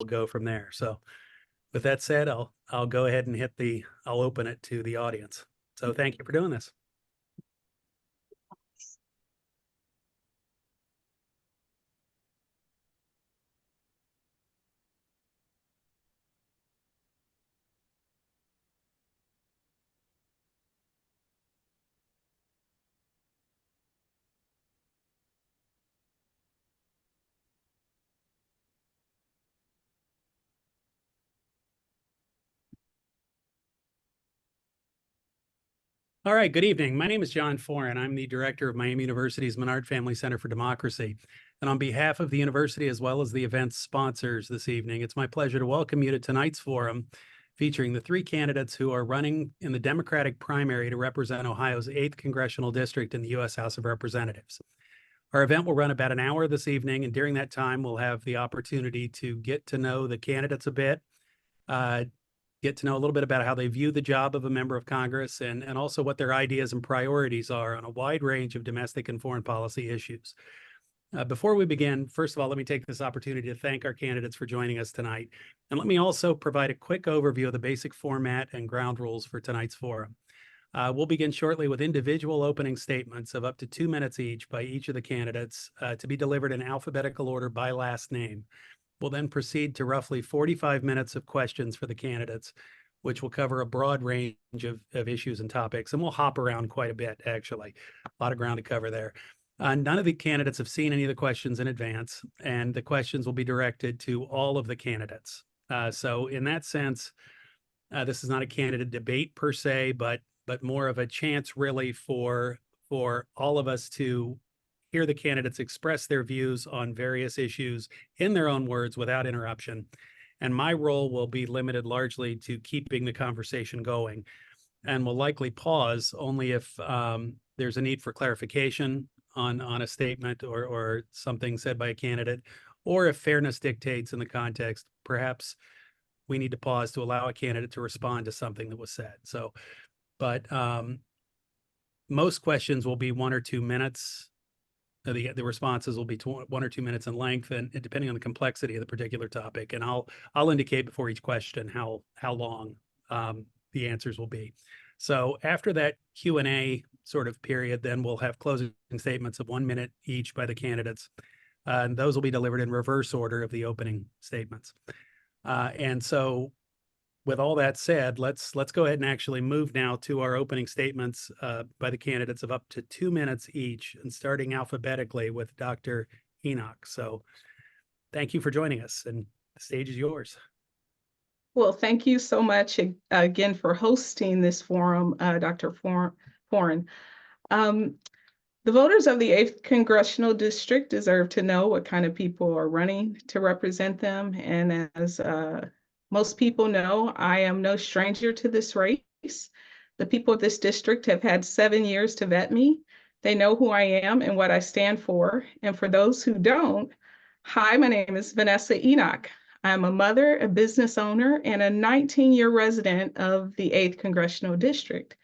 go from there. So with that said, I'll go ahead and I'll open it to the audience. So thank you for doing this. All right, good evening. My name is John Foran. I'm the director of Miami University's Menard Family Center for Democracy. And on behalf of the university, as well as the event's sponsors this evening, it's my pleasure to welcome you to tonight's forum featuring the three candidates who are running in the Democratic primary to represent Ohio's 8th Congressional District in the U.S. House of Representatives. Our event will run about an hour this evening, and during that time, we'll have the opportunity to get to know the candidates a bit, get to know a little bit about how they view the job of a member of Congress, and also what their ideas and priorities are on a wide range of domestic and foreign policy issues. Before we begin, first of all, let me take this opportunity to thank our candidates for joining us tonight. And let me also provide a quick overview of the basic format and ground rules for tonight's forum. We'll begin shortly with individual opening statements of up to 2 minutes each by each of the candidates to be delivered in alphabetical order by last name. We'll then proceed to roughly 45 minutes of questions for the candidates, which will cover a broad range of issues and topics. And we'll hop around quite a bit, actually. A lot of ground to cover there. None of the candidates have seen any of the questions in advance, and the questions will be directed to all of the candidates. So in that sense, this is not a candidate debate per se, but more of a chance really for all of us to hear the candidates express their views on various issues in their own words without interruption. And my role will be limited largely to keeping the conversation going, and will likely pause only if there's a need for clarification on a statement or something said by a candidate, or if fairness dictates in the context, perhaps we need to pause to allow a candidate to respond to something that was said. So, but most questions will be 1 or 2 minutes. The responses will be 1 or 2 minutes in length, and depending on the complexity of the particular topic. And I'll indicate before each question how long the answers will be. So after that Q&A sort of period, then we'll have closing statements of 1 minute each by the candidates. And those will be delivered in reverse order of the opening statements. And so with all that said, let's go ahead and actually move now to our opening statements by the candidates of up to 2 minutes each, and starting alphabetically with Dr. Enoch. So thank you for joining us, and the stage is yours. Well, thank you so much again for hosting this forum, Dr. Foran. The voters of the 8th Congressional District deserve to know what kind of people are running to represent them. And as most people know, I am no stranger to this race. The people of this district have had 7 years to vet me. They know who I am and what I stand for. And for those who don't, hi, my name is Vanessa Enoch. I'm a mother, a business owner, and a 19-year resident of the 8th Congressional District.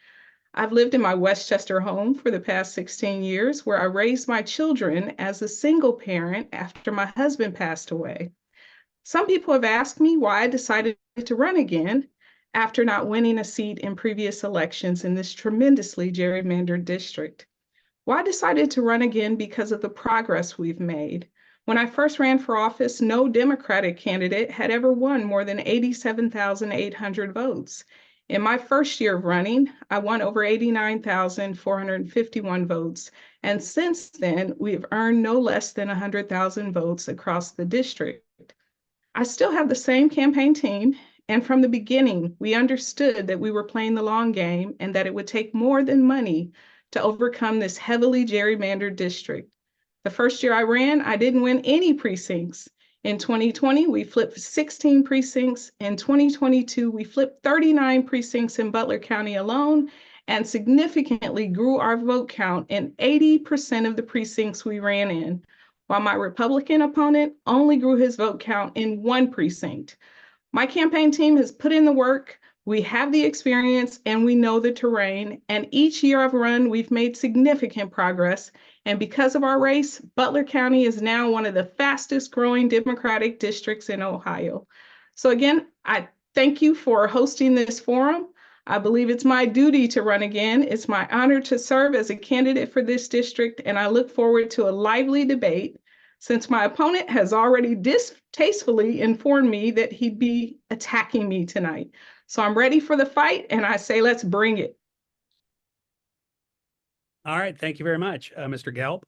I've lived in my Westchester home for the past 16 years, where I raised my children as a single parent after my husband passed away. Some people have asked me why I decided to run again after not winning a seat in previous elections in this tremendously gerrymandered district. Well, I decided to run again because of the progress we've made. When I first ran for office, no Democratic candidate had ever won more than 87,800 votes. In my first year of running, I won over 89,451 votes. And since then, we've earned no less than 100,000 votes across the district. I still have the same campaign team, and from the beginning, we understood that we were playing the long game and that it would take more than money to overcome this heavily gerrymandered district. The first year I ran, I didn't win any precincts. In 2020, we flipped 16 precincts. In 2022, we flipped 39 precincts in Butler County alone and significantly grew our vote count in 80% of the precincts we ran in, while my Republican opponent only grew his vote count in 1 precinct. My campaign team has put in the work, we have the experience, and we know the terrain, and each year I've run, we've made significant progress And because of our race, Butler County is now one of the fastest growing Democratic districts in Ohio. So again, I thank you for hosting this forum. I believe it's my duty to run again. It's my honor to serve as a candidate for this district, and I look forward to a lively debate since my opponent has already distastefully informed me that he'd be attacking me tonight. So I'm ready for the fight, and I say let's bring it. All right. Thank you very much, Mr. Gelb.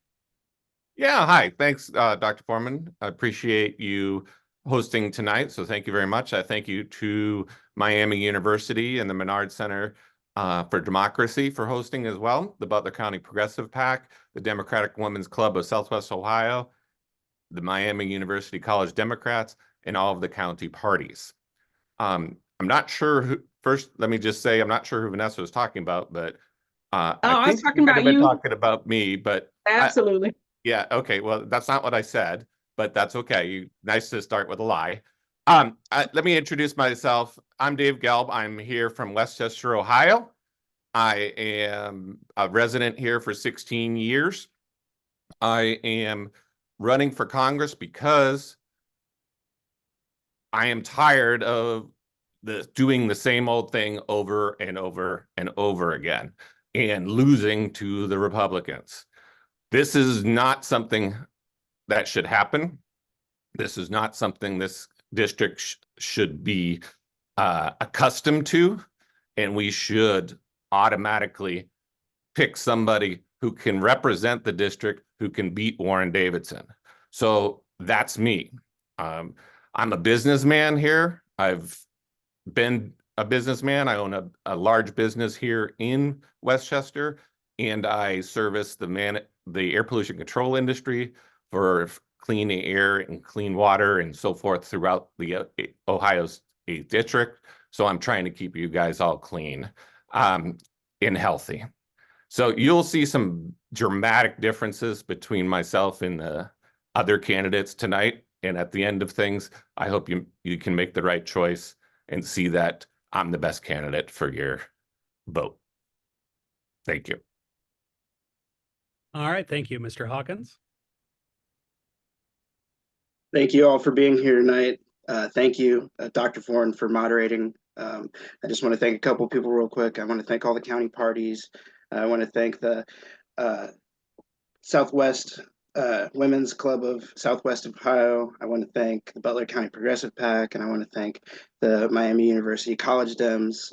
Yeah, hi. Thanks, Dr. Foreman. I appreciate you hosting tonight. So thank you very much. I thank you to Miami University and the Menard Center for Democracy for hosting as well, the Butler County Progressive PAC, the Democratic Women's Club of Southwest Ohio, the Miami University College Democrats, and all of the county parties. I'm not sure who, first, let me just say, I'm not sure who Vanessa was talking about, but I was talking she might about have been you. talking about me, but Absolutely. yeah, okay. Well, that's not what I said, but that's okay. Nice to start with a lie. Let me introduce myself. I'm Dave Gelb. I'm here from Westchester, Ohio. I am a resident here for 16 years. I am running for Congress because I am tired of doing the same old thing over and over and over again and losing to the Republicans. This is not something that should happen. This is not something this district should be accustomed to, and we should automatically pick somebody who can represent the district, who can beat Warren Davidson. So that's me. I'm a businessman here. I've been a businessman. I own a large business here in Westchester, and I service the air pollution control industry for clean air and clean water and so forth throughout the Ohio's 8th district. So I'm trying to keep you guys all clean and healthy. So you'll see some dramatic differences between myself and the other candidates tonight. And at the end of things, I hope you can make the right choice and see that I'm the best candidate for your vote. Thank you. All right. Thank you, Mr. Hawkins. Thank you all for being here tonight. Thank you, Dr. Foreman, for moderating. I just want to thank a couple people real quick. I want to thank all the county parties. I want to thank the Southwest Women's Club of Southwest Ohio. I want to thank the Butler County Progressive PAC, and I want to thank the Miami University College Dems.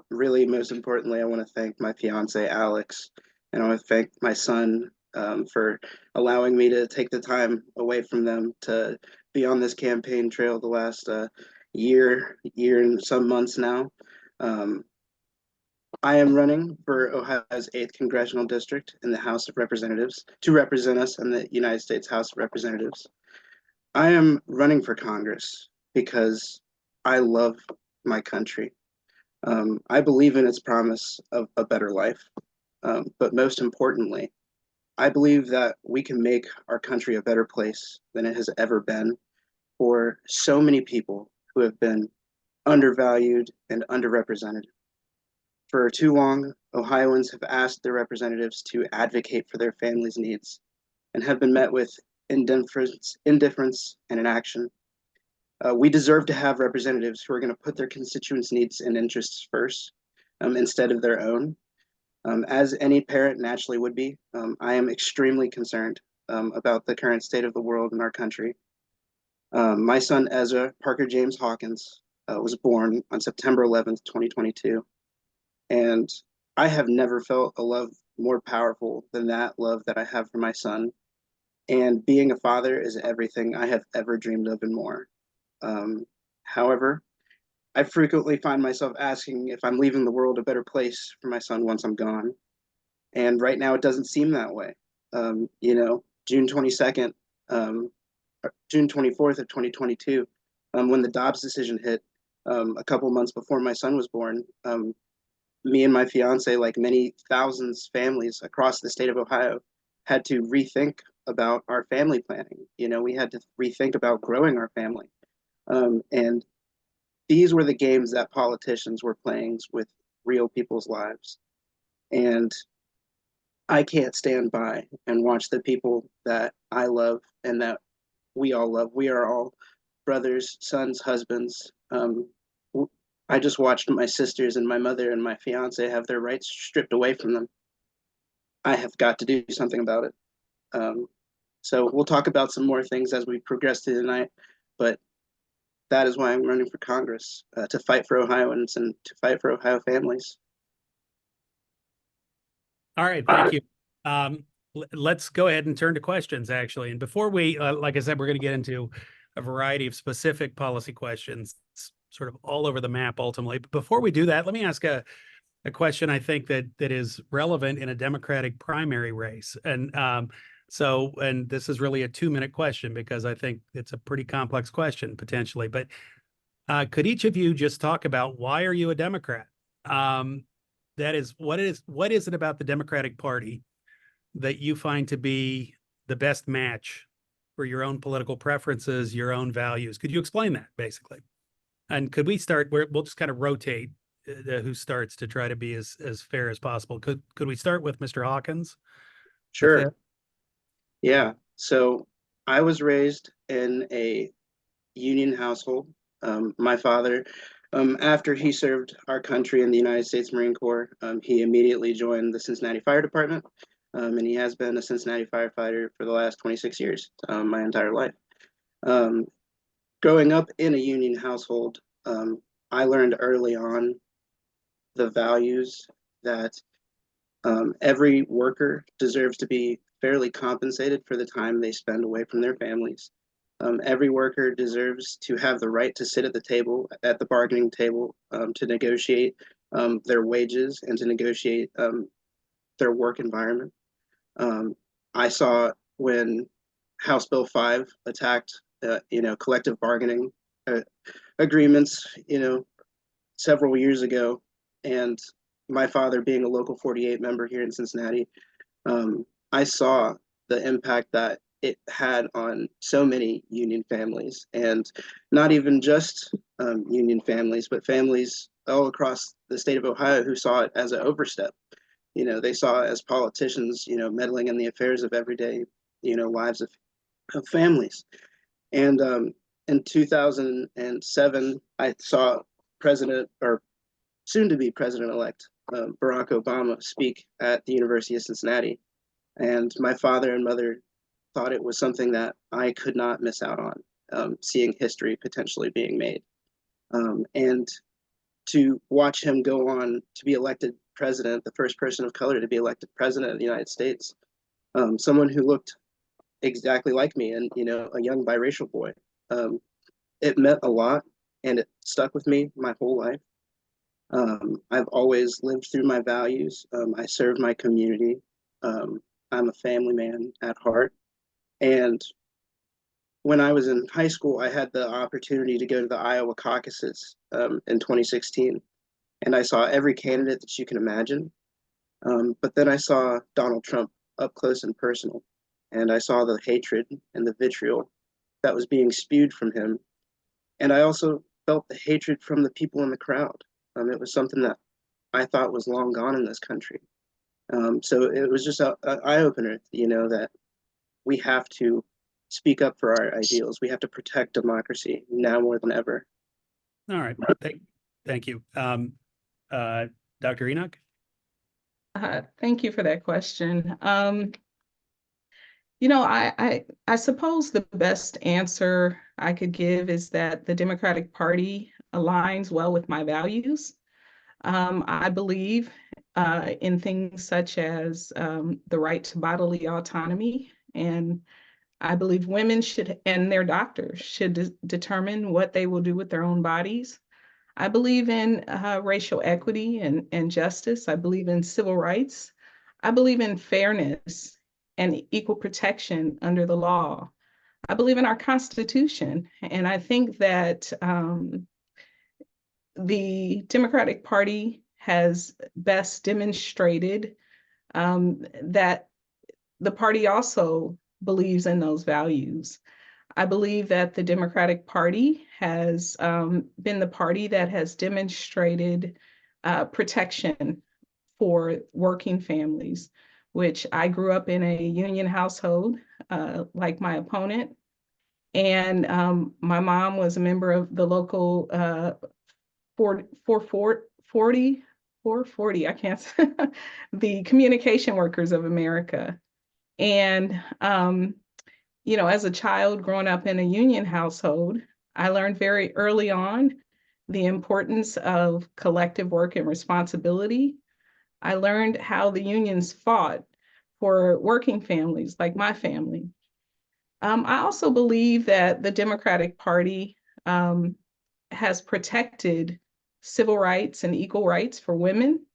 Really, most importantly, I want to thank my fiance, Alex, and I want to thank my son for allowing me to take the time away from them to be on this campaign trail the last year and some months now. I am running for Ohio's 8th Congressional District in the House of Representatives to represent us in the United States House of Representatives. I am running for Congress because I love my country. I believe in its promise of a better life. But most importantly, I believe that we can make our country a better place than it has ever been for so many people who have been undervalued and underrepresented. For too long, Ohioans have asked their representatives to advocate for their families' needs and have been met with indifference and inaction. We deserve to have representatives who are going to put their constituents' needs and interests first instead of their own. As any parent naturally would be, I am extremely concerned about the current state of the world and our country. My son, Ezra Parker James Hawkins, was born on September 11th, 2022. And I have never felt a love more powerful than that love that I have for my son. And being a father is everything I have ever dreamed of and more. However, I frequently find myself asking if I'm leaving the world a better place for my son once I'm gone. And right now it doesn't seem that way. June 22nd, June 24th of 2022, when the Dobbs decision hit, a couple months before my son was born, me and my fiance, like many thousands families across the state of Ohio, had to rethink about our family planning. We had to rethink about growing our family. And these were the games that politicians were playing with real people's lives. And I can't stand by and watch the people that I love and that we all love. We are all brothers, sons, husbands. I just watched my sisters and my mother and my fiance have their rights stripped away from them. I have got to do something about it. So we'll talk about some more things as we progress through the night, but that is why I'm running for Congress, to fight for Ohioans and to fight for Ohio families. All right, thank you. Let's go ahead and turn to questions, actually. And before we, like I said, we're going to get into a variety of specific policy questions, sort of all over the map, ultimately. But before we do that, let me ask a question I think that is relevant in a Democratic primary race. And and this is really a 2-minute question because I think it's a pretty complex question potentially. But could each of you just talk about why are you a Democrat? That is, what is it about the Democratic Party that you find to be the best match for your own political preferences, your own values? Could you explain that, basically? And could we start where we'll just kind of rotate who starts to try to be as fair as possible? Could we start with Mr. Hawkins? Sure. Yeah. So I was raised in a union household. My father, after he served our country in the United States Marine Corps, he immediately joined the Cincinnati Fire Department, and he has been a Cincinnati firefighter for the last 26 years, my entire life. Growing up in a union household, I learned early on the values that every worker deserves to be fairly compensated for the time they spend away from their families. Every worker deserves to have the right to sit at the table, at the bargaining table, to negotiate their wages and to negotiate their work environment. I saw when House Bill 5 attacked, collective bargaining agreements, several years ago, and my father being a local 48 member here in Cincinnati, I saw the impact that it had on so many union families, and not even just union families, but families all across the state of Ohio who saw it as an overstep. They saw it as politicians, meddling in the affairs of everyday, lives of families. And in 2007, I saw President, or soon to be President-elect, Barack Obama speak at the University of Cincinnati. And my father and mother thought it was something that I could not miss out on, seeing history potentially being made. And to watch him go on to be elected president, the first person of color to be elected president of the United States, someone who looked exactly like me and, a young biracial boy, it meant a lot and it stuck with me my whole life. I've always lived through my values. I serve my community. I'm a family man at heart. And when I was in high school, I had the opportunity to go to the Iowa caucuses in 2016. And I saw every candidate that you can imagine. But then I saw Donald Trump up close and personal. And I saw the hatred and the vitriol that was being spewed from him. And I also felt the hatred from the people in the crowd. It was something that I thought was long gone in this country. So it was just an eye-opener, that we have to speak up for our ideals. We have to protect democracy now more than ever. All right. Thank you. Dr. Enoch? Thank you for that question. I suppose the best answer I could give is that the Democratic Party aligns well with my values. I believe in things such as the right to bodily autonomy, and I believe women should, and their doctors should determine what they will do with their own bodies. I believe in racial equity and justice. I believe in civil rights. I believe in fairness and equal protection under the law. I believe in our Constitution. And I think that the Democratic Party has best demonstrated that the party also believes in those values. I believe that the Democratic Party has been the party that has demonstrated protection for working families which I grew up in a union household, like my opponent. And my mom was a member of the local 440, I can't say, the Communication Workers of America. And, you know, as a child growing up in a union household, I learned very early on the importance of collective work and responsibility. I learned how the unions fought for working families like my family. I also believe that the Democratic Party has protected civil rights and equal rights for women.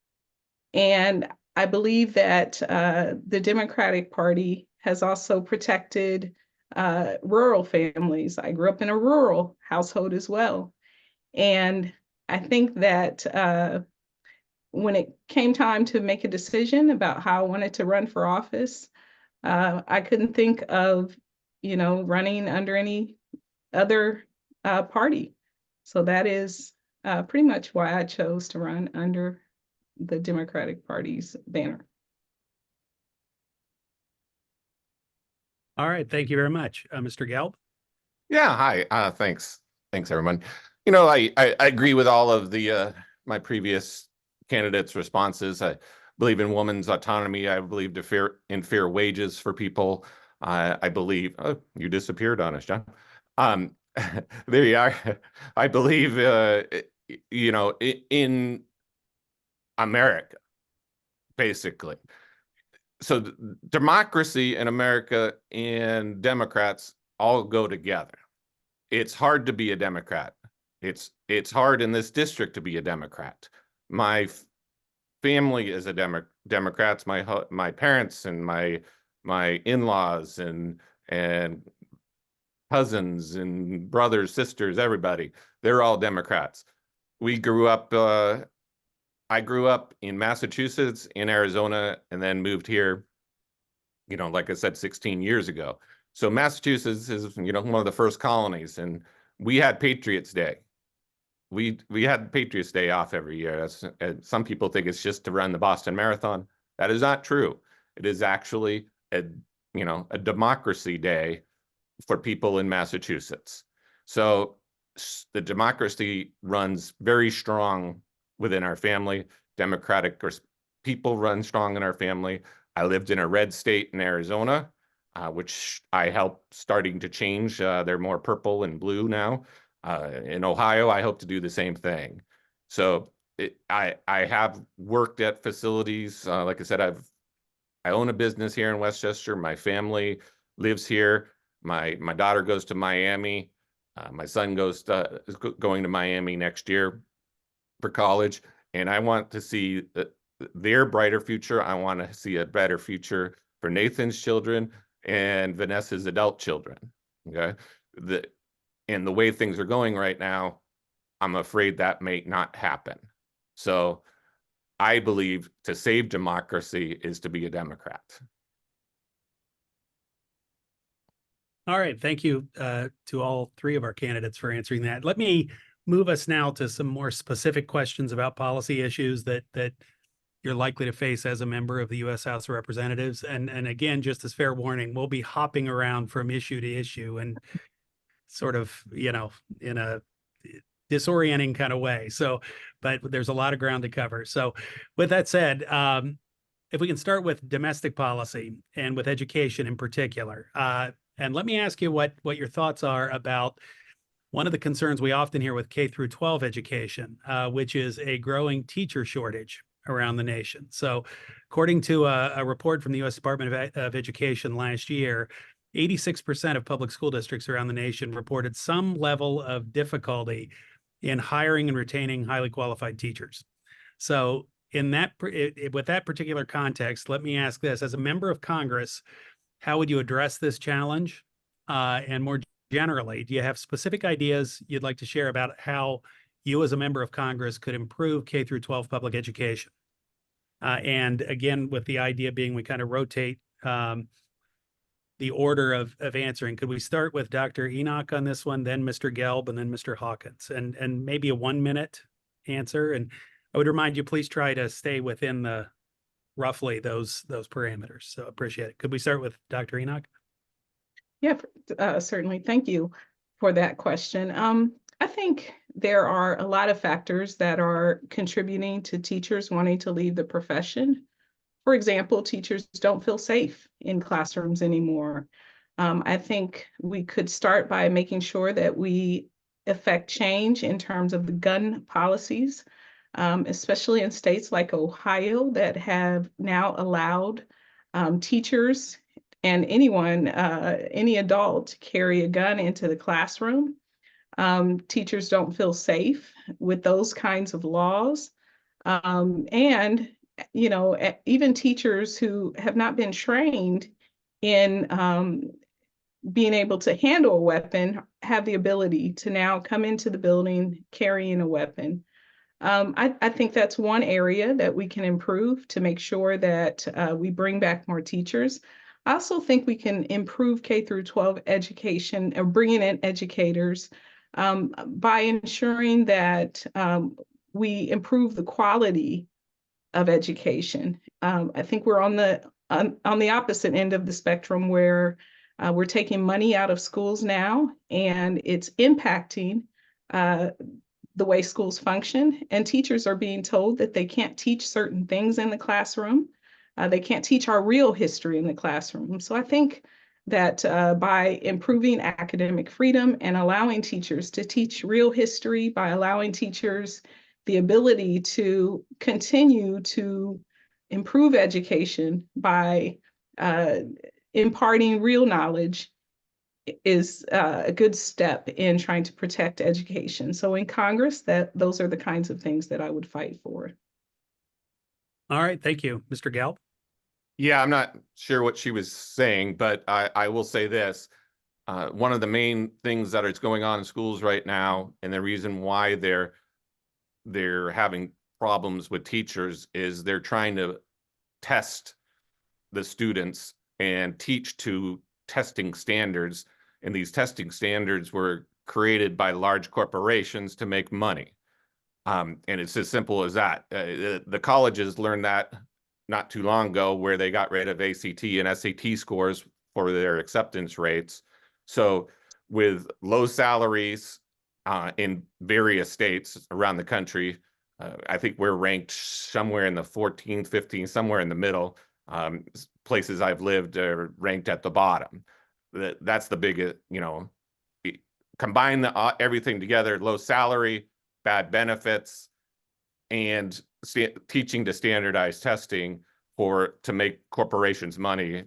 And I believe that the Democratic Party has also protected rural families. I grew up in a rural household as well. And I think that when it came time to make a decision about how I wanted to run for office, I couldn't think of, you know, running under any other party. So that is pretty much why I chose to run under the Democratic Party's banner. All right. Thank you very much. Mr. Gelb? Yeah, hi. Thanks. Thanks, everyone. You know, I agree with all of the my previous candidates' responses. I believe in women's autonomy. I believe in fair wages for people. I believe, oh, you disappeared on us, John. There you are. I believe, you know, in America, basically. So democracy in America and Democrats all go together. It's hard to be a Democrat. It's hard in this district to be a Democrat. My family is a Democrats. My parents and my in-laws and cousins and brothers, sisters, everybody, they're all Democrats. We grew up, I grew up in Massachusetts, in Arizona, and then moved here, you know, like I said, 16 years ago. So Massachusetts is, you know, one of the first colonies, and we had Patriots Day. We had Patriots Day off every year. Some people think it's just to run the Boston Marathon. That is not true. It is actually a democracy day for people in Massachusetts. So the democracy runs very strong within our family. Democratic people run strong in our family. I lived in a red state in Arizona, which I helped starting to change. They're more purple and blue now. In Ohio, I hope to do the same thing. So I have worked at facilities. Like I said, I own a business here in Westchester. My family lives here. My daughter goes to Miami. My son is going to Miami next year for college. And I want to see their brighter future. I want to see a better future for Nathan's children and Vanessa's adult children. Okay. And the way things are going right now, I'm afraid that may not happen. So I believe to save democracy is to be a Democrat. All right. Thank you to all three of our candidates for answering that. Let me move us now to some more specific questions about policy issues that you're likely to face as a member of the U.S. House of Representatives. And again, just as fair warning, we'll be hopping around from issue to issue and sort of, you know, in a disorienting kind of way. So, but there's a lot of ground to cover. So with that said, if we can start with domestic policy and with education in particular, and let me ask you what your thoughts are about one of the concerns we often hear with K through 12 education, which is a growing teacher shortage around the nation. So according to a report from the U.S. Department of Education last year, 86% of public school districts around the nation reported some level of difficulty in hiring and retaining highly qualified teachers. So in that, with that particular context, let me ask this: as a member of Congress, how would you address this challenge? And more generally, do you have specific ideas you'd like to share about how you as a member of Congress could improve K through 12 public education? And again, with the idea being we kind of rotate the order of answering. Could we start with Dr. Enoch on this one, then Mr. Gelb, and then Mr. Hawkins, and maybe a 1-minute answer? And I would remind you, please try to stay within the roughly those parameters. So appreciate it. Could we start with Dr. Enoch? Yeah, certainly. Thank you for that question. I think there are a lot of factors that are contributing to teachers wanting to leave the profession. For example, teachers don't feel safe in classrooms anymore. I think we could start by making sure that we affect change in terms of the gun policies, especially in states like Ohio that have now allowed teachers and anyone, any adult to carry a gun into the classroom. Teachers don't feel safe with those kinds of laws. And, you know, even teachers who have not been trained in being able to handle a weapon have the ability to now come into the building carrying a weapon. I think that's one area that we can improve to make sure that we bring back more teachers. I also think we can improve K through 12 education or bringing in educators by ensuring that we improve the quality of education. I think we're on the opposite end of the spectrum where we're taking money out of schools now, and it's impacting the way schools function. And teachers are being told that they can't teach certain things in the classroom. They can't teach our real history in the classroom. So I think that by improving academic freedom and allowing teachers to teach real history, by allowing teachers the ability to continue to improve education by imparting real knowledge, is a good step in trying to protect education. So in Congress, those are the kinds of things that I would fight for. All right, thank you. Mr. Gelb? Yeah, I'm not sure what she was saying, but I will say this. One of the main things that is going on in schools right now, and the reason why they're having problems with teachers, is they're trying to test the students and teach to testing standards. And these testing standards were created by large corporations to make money. And it's as simple as that. The colleges learned that not too long ago, where they got rid of ACT and SAT scores for their acceptance rates. So with low salaries in various states around the country, I think we're ranked somewhere in the 14th, 15th, somewhere in the middle. Places I've lived are ranked at the bottom. That's the biggest, you know, combine everything together: low salary, bad benefits, and teaching to standardized testing to make corporations money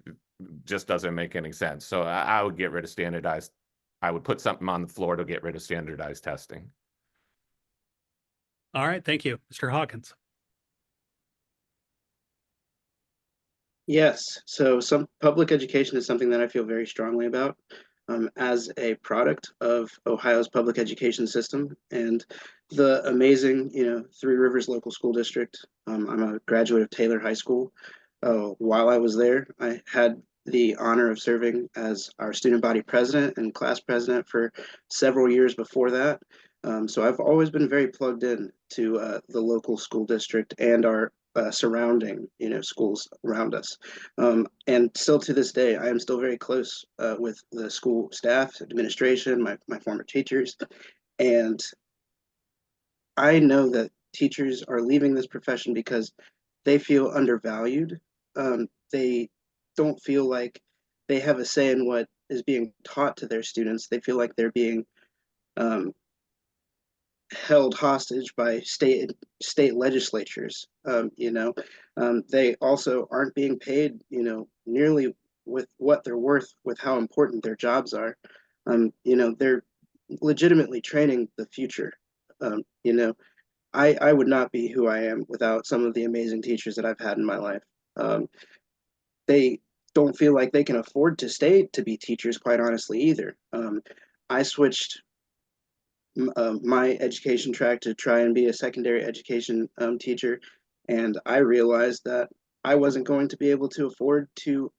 just doesn't make any sense. So I would get rid of standardized. I would put something on the floor to get rid of standardized testing. All right, thank you. Mr. Hawkins? Yes, so some public education is something that I feel very strongly about as a product of Ohio's public education system and the amazing, Three Rivers Local School District. I'm a graduate of Taylor High School. While I was there, I had the honor of serving as our student body president and class president for several years before that. So I've always been very plugged in to the local school district and our surrounding, schools around us. And still to this day, I am still very close with the school staff, administration, my former teachers. And I know that teachers are leaving this profession because they feel undervalued. They don't feel like they have a say in what is being taught to their students. They feel like they're being held hostage by state legislatures. They also aren't being paid, nearly with what they're worth, with how important their jobs are. They're legitimately training the future. I would not be who I am without some of the amazing teachers that I've had in my life. They don't feel like they can afford to stay to be teachers, quite honestly, either. I switched my education track to try and be a secondary education teacher, and I realized that I wasn't going to be able to afford to,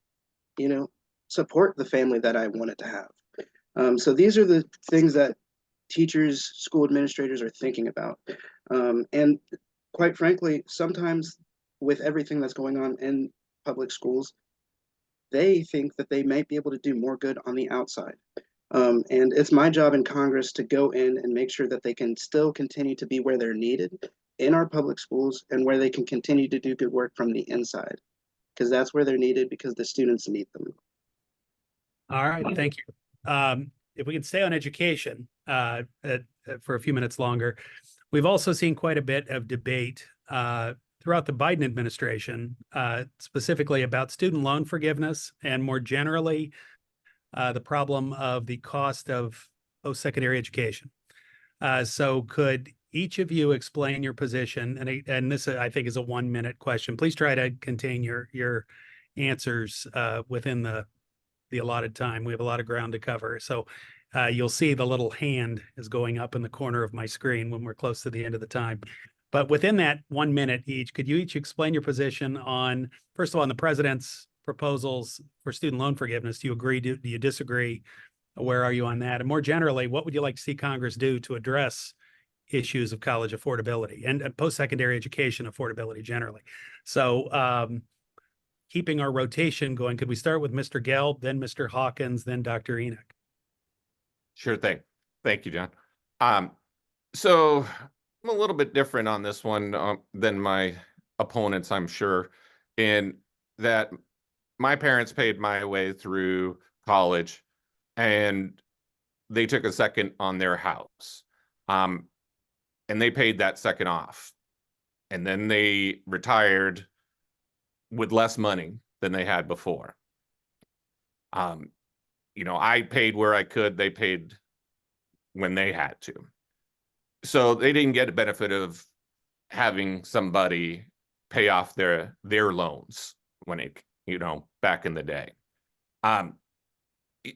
support the family that I wanted to have. So these are the things that teachers, school administrators are thinking about. And quite frankly, sometimes with everything that's going on in public schools, they think that they might be able to do more good on the outside. And it's my job in Congress to go in and make sure that they can still continue to be where they're needed in our public schools and where they can continue to do good work from the inside, because that's where they're needed, because the students need them. All right, thank you. If we can stay on education for a few minutes longer, we've also seen quite a bit of debate throughout the Biden administration, specifically about student loan forgiveness and more generally, the problem of the cost of post-secondary education. So could each of you explain your position? And this, I think, is a 1-minute question. Please try to contain your answers within the allotted time. We have a lot of ground to cover. So you'll see the little hand is going up in the corner of my screen when we're close to the end of the time. But within that 1 minute each, could you each explain your position on, first of all, on the president's proposals for student loan forgiveness? Do you agree? Do you disagree? Where are you on that? And more generally, what would you like to see Congress do to address issues of college affordability and post-secondary education affordability generally? So keeping our rotation going, could we start with Mr. Gelb, then Mr. Hawkins, then Dr. Enoch? Sure thing. Thank you, John. So I'm a little bit different on this one than my opponents, I'm sure, in that my parents paid my way through college and they took a second on their house. And they paid that second off. And then they retired with less money than they had before. You know, I paid where I could, they paid when they had to. So they didn't get the benefit of having somebody pay off their loans when it, you know, back in the day.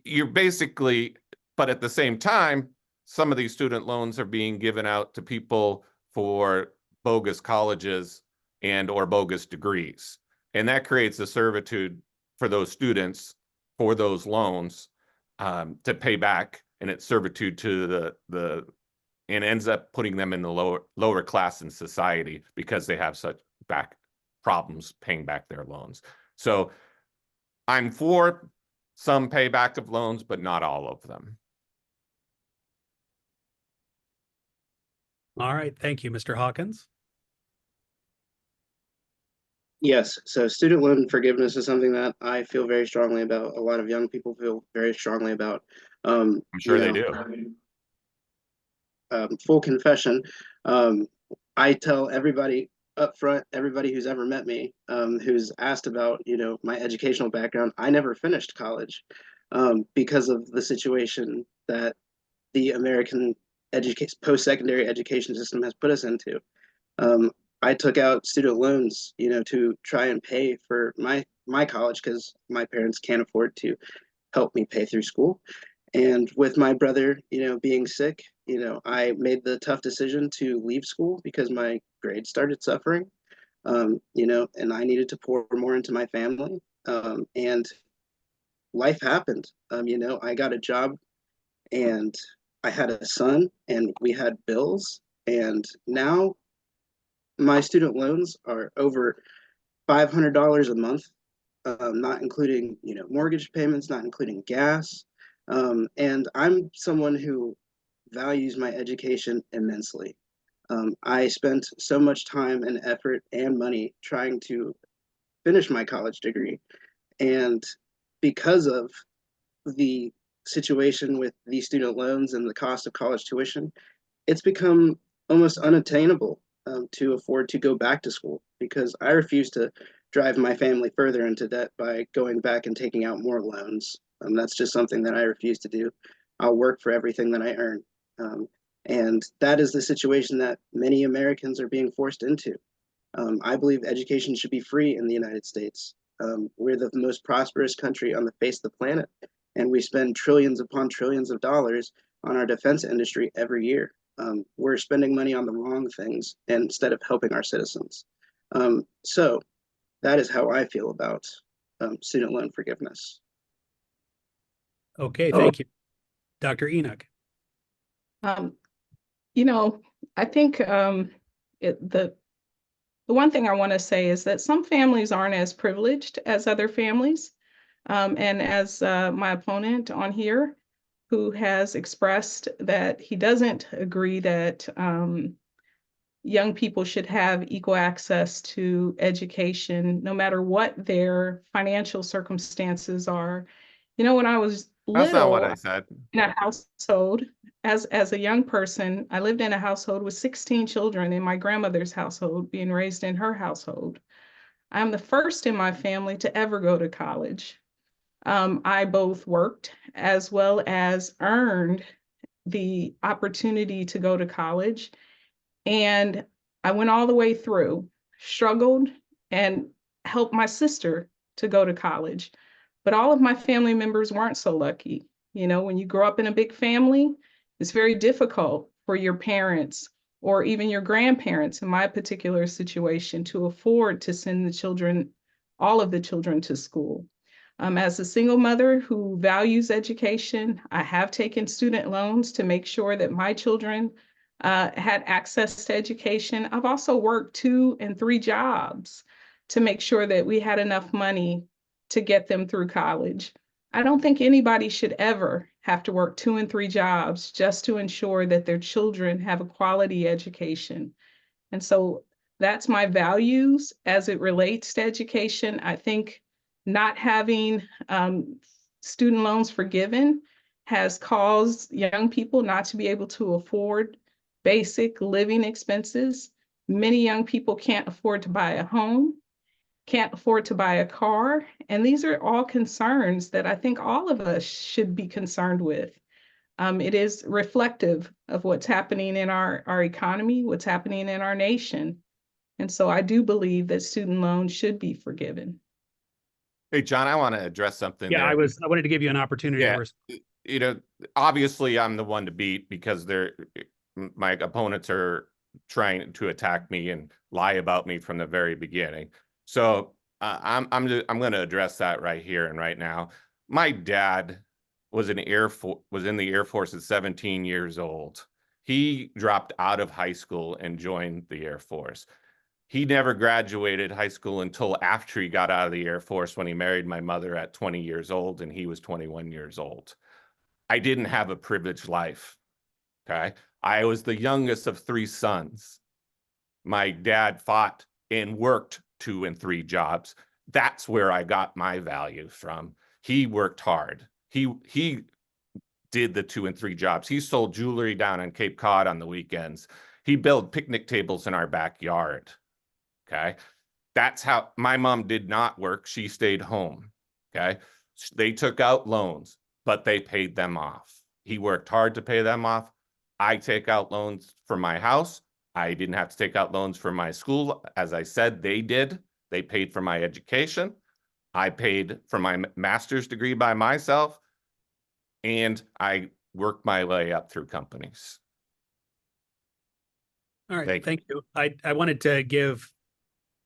You're basically, but at the same time, some of these student loans are being given out to people for bogus colleges and or bogus degrees. And that creates a servitude for those students for those loans to pay back, and it's servitude to the and ends up putting them in the lower class in society because they have such back problems paying back their loans. So I'm for some payback of loans, but not all of them. All right, thank you, Mr. Hawkins. Yes, so student loan forgiveness is something that I feel very strongly about. A lot of young people feel very strongly about. I'm sure they do. Full confession, I tell everybody up front, everybody who's ever met me, who's asked about, you know, my educational background, I never finished college because of the situation that the American post-secondary education system has put us into. I took out student loans, you know, to try and pay for my college because my parents can't afford to help me pay through school. And with my brother, you know, being sick, you know, I made the tough decision to leave school because my grades started suffering, you know, and I needed to pour more into my family. And life happened. You know, I got a job and I had a son and we had bills. And now my student loans are over $500 a month, not including, you know, mortgage payments, not including gas. And I'm someone who values my education immensely. I spent so much time and effort and money trying to finish my college degree. And because of the situation with these student loans and the cost of college tuition, it's become almost unattainable to afford to go back to school because I refuse to drive my family further into debt by going back and taking out more loans. That's just something that I refuse to do. I'll work for everything that I earn. And that is the situation that many Americans are being forced into. I believe education should be free in the United States. We're the most prosperous country on the face of the planet, and we spend trillions upon trillions of dollars on our defense industry every year. We're spending money on the wrong things instead of helping our citizens. So that is how I feel about student loan forgiveness. Okay, thank you. Dr. Enoch. You know, I think the the one thing I want to say is that some families aren't as privileged as other families. And as my opponent on here, who has expressed that he doesn't agree that young people should have equal access to education, no matter what their financial circumstances are. You know, when I was That's not what I little, said. in a household, as a young person, I lived in a household with 16 children in my grandmother's household, being raised in her household. I'm the first in my family to ever go to college. I both worked as well as earned the opportunity to go to college. And I went all the way through, struggled, and helped my sister to go to college. But all of my family members weren't so lucky. You know, when you grow up in a big family, it's very difficult for your parents or even your grandparents, in my particular situation, to afford to send the children, all of the children, to school. As a single mother who values education, I have taken student loans to make sure that my children had access to education. I've also worked 2 and 3 jobs to make sure that we had enough money to get them through college. I don't think anybody should ever have to work 2 and 3 jobs just to ensure that their children have a quality education. And so that's my values as it relates to education. I think not having student loans forgiven has caused young people not to be able to afford basic living expenses. Many young people can't afford to buy a home, can't afford to buy a car. And these are all concerns that I think all of us should be concerned with. It is reflective of what's happening in our economy, what's happening in our nation. And so I do believe that student loans should be forgiven. Hey, John, I want to address something Yeah, there. I wanted to give you an opportunity Yeah. to respond. You know, obviously I'm the one to beat because my opponents are trying to attack me and lie about me from the very beginning. So I'm going to address that right here and right now. My dad was in the Air Force at 17 years old. He dropped out of high school and joined the Air Force. He never graduated high school until after he got out of the Air Force, when he married my mother at 20 years old and he was 21 years old. I didn't have a privileged life, okay? I was the youngest of 3 sons. My dad fought and worked 2 and 3 jobs. That's where I got my value from. He worked hard. He did the 2 and 3 jobs. He sold jewelry down on Cape Cod on the weekends. He built picnic tables in our backyard, okay? That's how my mom did not work. She stayed home, okay? They took out loans, but they paid them off. He worked hard to pay them off. I take out loans for my house. I didn't have to take out loans for my school. As I said, they did. They paid for my education. I paid for my master's degree by myself. And I worked my way up through companies. All right, thank you. I wanted to give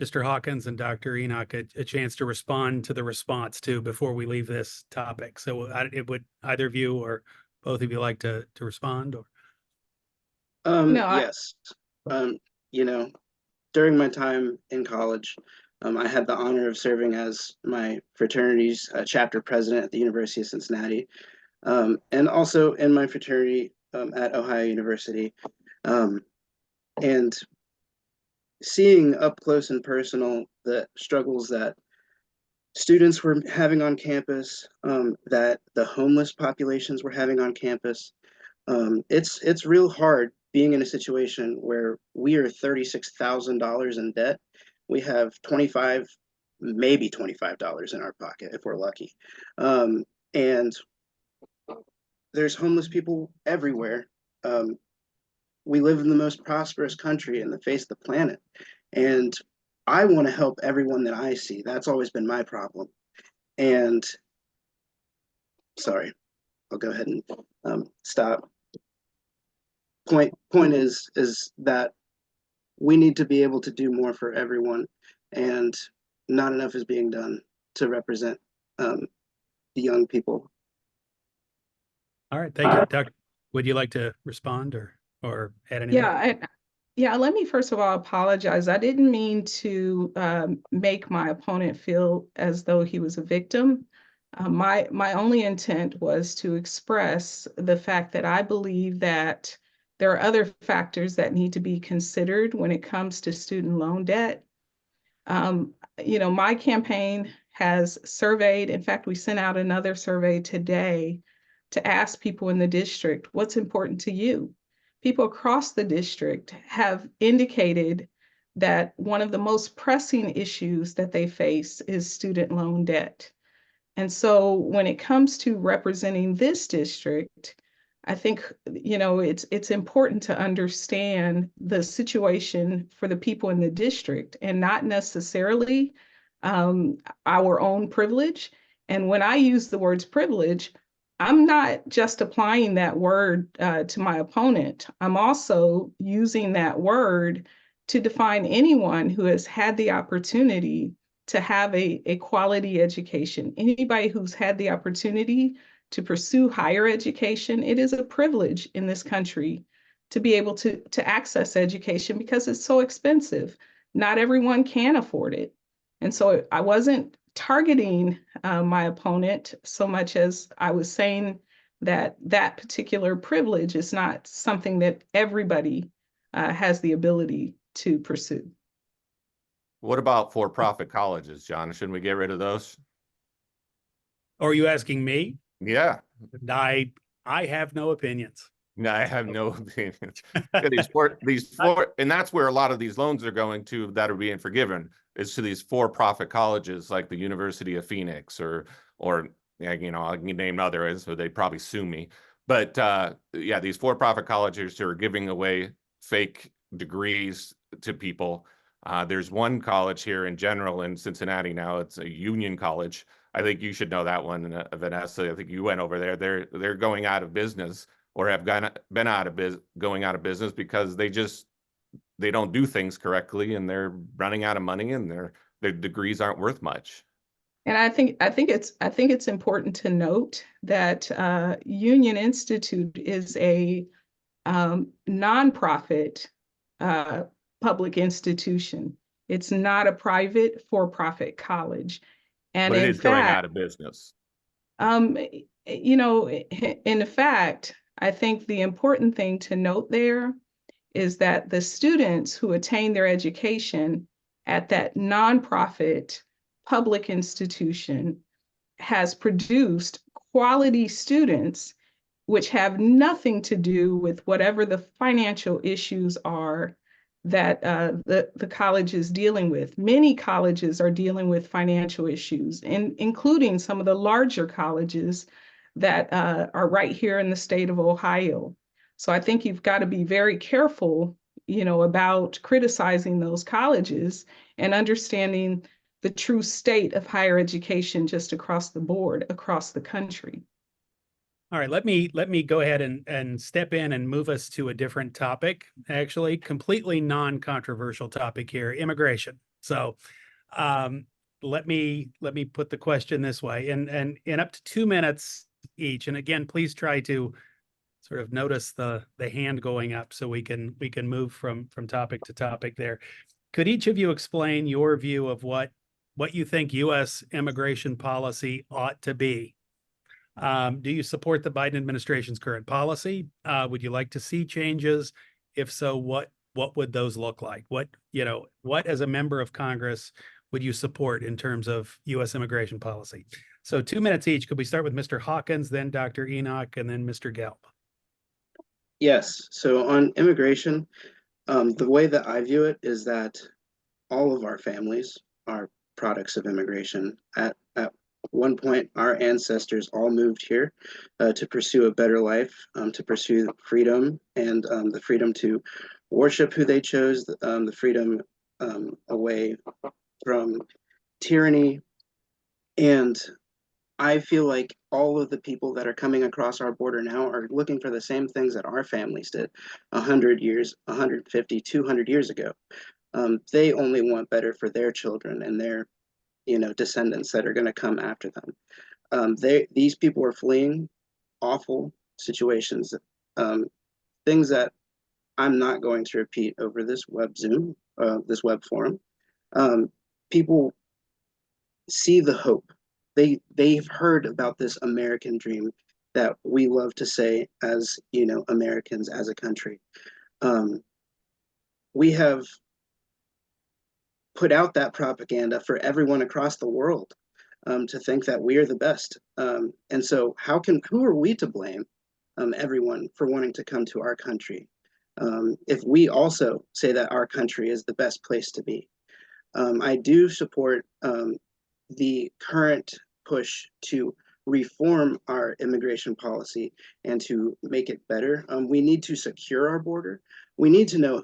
Mr. Hawkins and Dr. Enoch a chance to respond to the response too before we leave this topic. So it would either of you or both of you like to respond? Or No, yes. You know, during my time in college, I had the honor of serving as my fraternity's chapter president at the University of Cincinnati, and also in my fraternity at Ohio University. And seeing up close and personal the struggles that students were having on campus, that the homeless populations were having on campus, it's real hard being in a situation where we are $36,000 in debt. We have maybe $25 in our pocket if we're lucky, and there's homeless people everywhere. We live in the most prosperous country in the face of the planet, and I want to help everyone that I see. That's always been my problem. And sorry, I'll go ahead and stop. Point is that we need to be able to do more for everyone, and not enough is being done to represent the young people. all right, thank you. Doctor, would you like to respond or add anything? yeah, Yeah, let me first of all apologize. I didn't mean to make my opponent feel as though he was a victim. My only intent was to express the fact that I believe that there are other factors that need to be considered when it comes to student loan debt. My campaign has surveyed, in fact, we sent out another survey today to ask people in the district, what's important to you? People across the district have indicated that one of the most pressing issues that they face is student loan debt. And so when it comes to representing this district, I think, it's important to understand the situation for the people in the district and not necessarily our own privilege. And when I use the words privilege, I'm not just applying that word to my opponent. I'm also using that word to define anyone who has had the opportunity to have a quality education. Anybody who's had the opportunity to pursue higher education, it is a privilege in this country to be able to access education because it's so expensive. Not everyone can afford it. And so I wasn't targeting my opponent so much as I was saying that that particular privilege is not something that everybody has the ability to pursue. What about for-profit colleges, John? Shouldn't we get rid of those? Or are you asking me? Yeah. I have no opinions. No, I have no opinions. And that's where a lot of these loans are going to that are being forgiven, is to these for-profit colleges like the University of Phoenix or I can name others, so they'd probably sue me. But yeah, these for-profit colleges who are giving away fake degrees to people. There's one college here in general in Cincinnati now. It's a Union College. I think you should know that one, Vanessa. I think you went over there. They're going out of business, or have been going out of business because they don't do things correctly, and they're running out of money, and their degrees aren't worth much. And I think it's important to note that Union Institute is a nonprofit public institution. It's not a private for-profit college. And But it in is going fact, out of business. in fact, I think the important thing to note there is that the students who attain their education at that nonprofit public institution has produced quality students, which have nothing to do with whatever the financial issues are that the college is dealing with. Many colleges are dealing with financial issues, including some of the larger colleges that are right here in the state of Ohio. So I think you've got to be very careful, about criticizing those colleges and understanding the true state of higher education just across the board, across the country. All right, let me go ahead and step in and move us to a different topic, actually, completely non-controversial topic here, immigration. So let me put the question this way, and in up to 2 minutes each. And again, please try to sort of notice the hand going up so we can move from topic to topic there. Could each of you explain your view of what you think U.S. immigration policy ought to be? Do you support the Biden administration's current policy? Would you like to see changes? If so, what would those look like? What as a member of Congress would you support in terms of U.S. immigration policy? So 2 minutes each. Could we start with Mr. Hawkins, then Dr. Enoch, and then Mr. Gelb? Yes. So on immigration, the way that I view it is that all of our families are products of immigration. At one point, our ancestors all moved here to pursue a better life, to pursue freedom and the freedom to worship who they chose, the freedom away from tyranny. And I feel like all of the people that are coming across our border now are looking for the same things that our families did 100 years, 150, 200 years ago. They only want better for their children and their descendants that are going to come after them. These people are fleeing awful situations, things that I'm not going to repeat over this this web forum. People see the hope. They've heard about this American dream that we love to say as, Americans as a country. We have put out that propaganda for everyone across the world to think that we are the best. And so who are we to blame everyone for wanting to come to our country if we also say that our country is the best place to be? I do support the current push to reform our immigration policy and to make it better. We need to secure our border. We need to know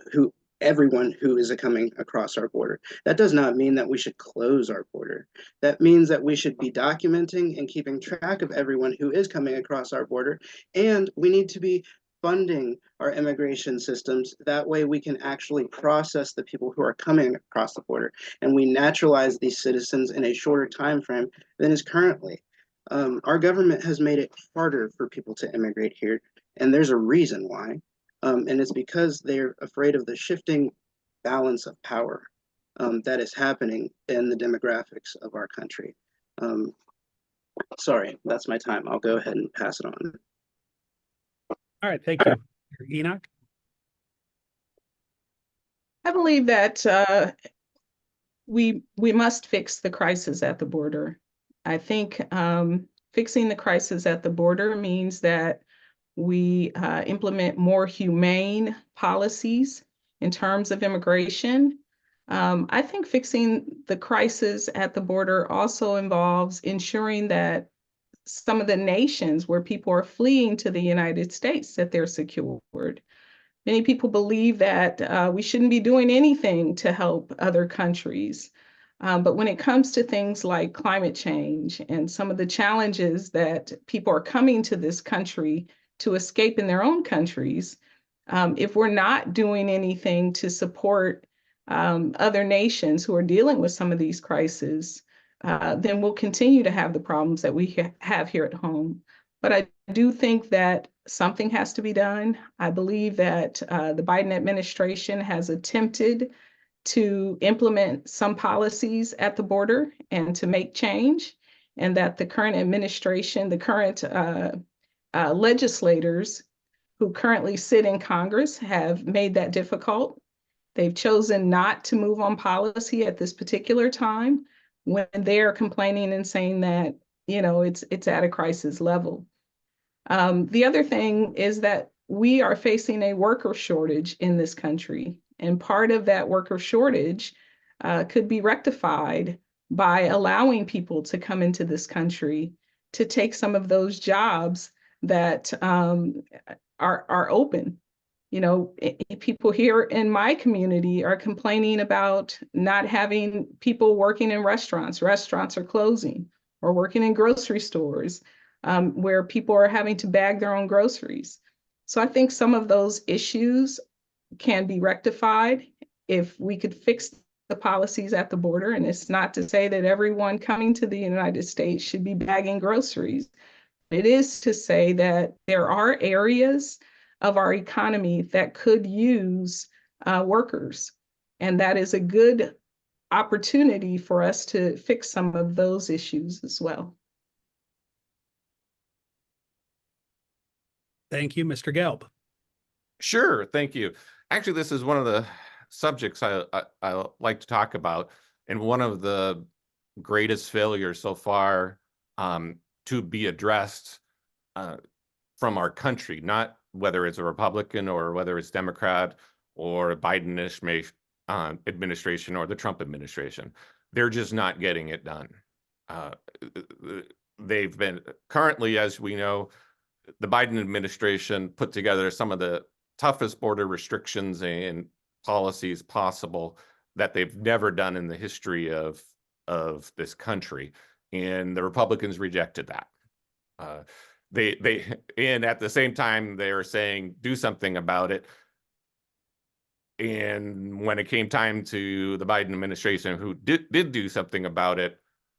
everyone who is coming across our border. That does not mean that we should close our border. That means that we should be documenting and keeping track of everyone who is coming across our border. And we need to be funding our immigration systems. That way we can actually process the people who are coming across the border. And we naturalize these citizens in a shorter time frame than is currently. Our government has made it harder for people to immigrate here. And there's a reason why. And it's because they're afraid of the shifting balance of power that is happening in the demographics of our country. Sorry, that's my time. I'll go ahead and pass it on. All right, thank you. Enoch? I believe that we must fix the crisis at the border. I think fixing the crisis at the border means that we implement more humane policies in terms of immigration. I think fixing the crisis at the border also involves ensuring that some of the nations where people are fleeing to the United States, that they're secured. Many people believe that we shouldn't be doing anything to help other countries. But when it comes to things like climate change and some of the challenges that people are coming to this country to escape in their own countries, if we're not doing anything to support other nations who are dealing with some of these crises, then we'll continue to have the problems that we have here at home. But I do think that something has to be done. I believe that the Biden administration has attempted to implement some policies at the border and to make change, and that the current administration, the current legislators who currently sit in Congress have made that difficult. They've chosen not to move on policy at this particular time when they're complaining and saying that, it's at a crisis level. The other thing is that we are facing a worker shortage in this country, and part of that worker shortage could be rectified by allowing people to come into this country to take some of those jobs that are open. People here in my community are complaining about not having people working in restaurants. Restaurants are closing, or working in grocery stores where people are having to bag their own groceries. So I think some of those issues can be rectified if we could fix the policies at the border. And it's not to say that everyone coming to the United States should be bagging groceries. It is to say that there are areas of our economy that could use workers. And that is a good opportunity for us to fix some of those issues as well. Thank you, Mr. Gelb. Sure, thank you. Actually, this is one of the subjects I like to talk about, and one of the greatest failures so far to be addressed from our country, not whether it's a Republican or whether it's Democrat or a Biden administration or the Trump administration. They're just not getting it done. They've been currently, as we know, the Biden administration put together some of the toughest border restrictions and policies possible that they've never done in the history of this country, and the Republicans rejected that. And at the same time they are saying do something about it, and when it came time to the Biden administration, who did do something about it,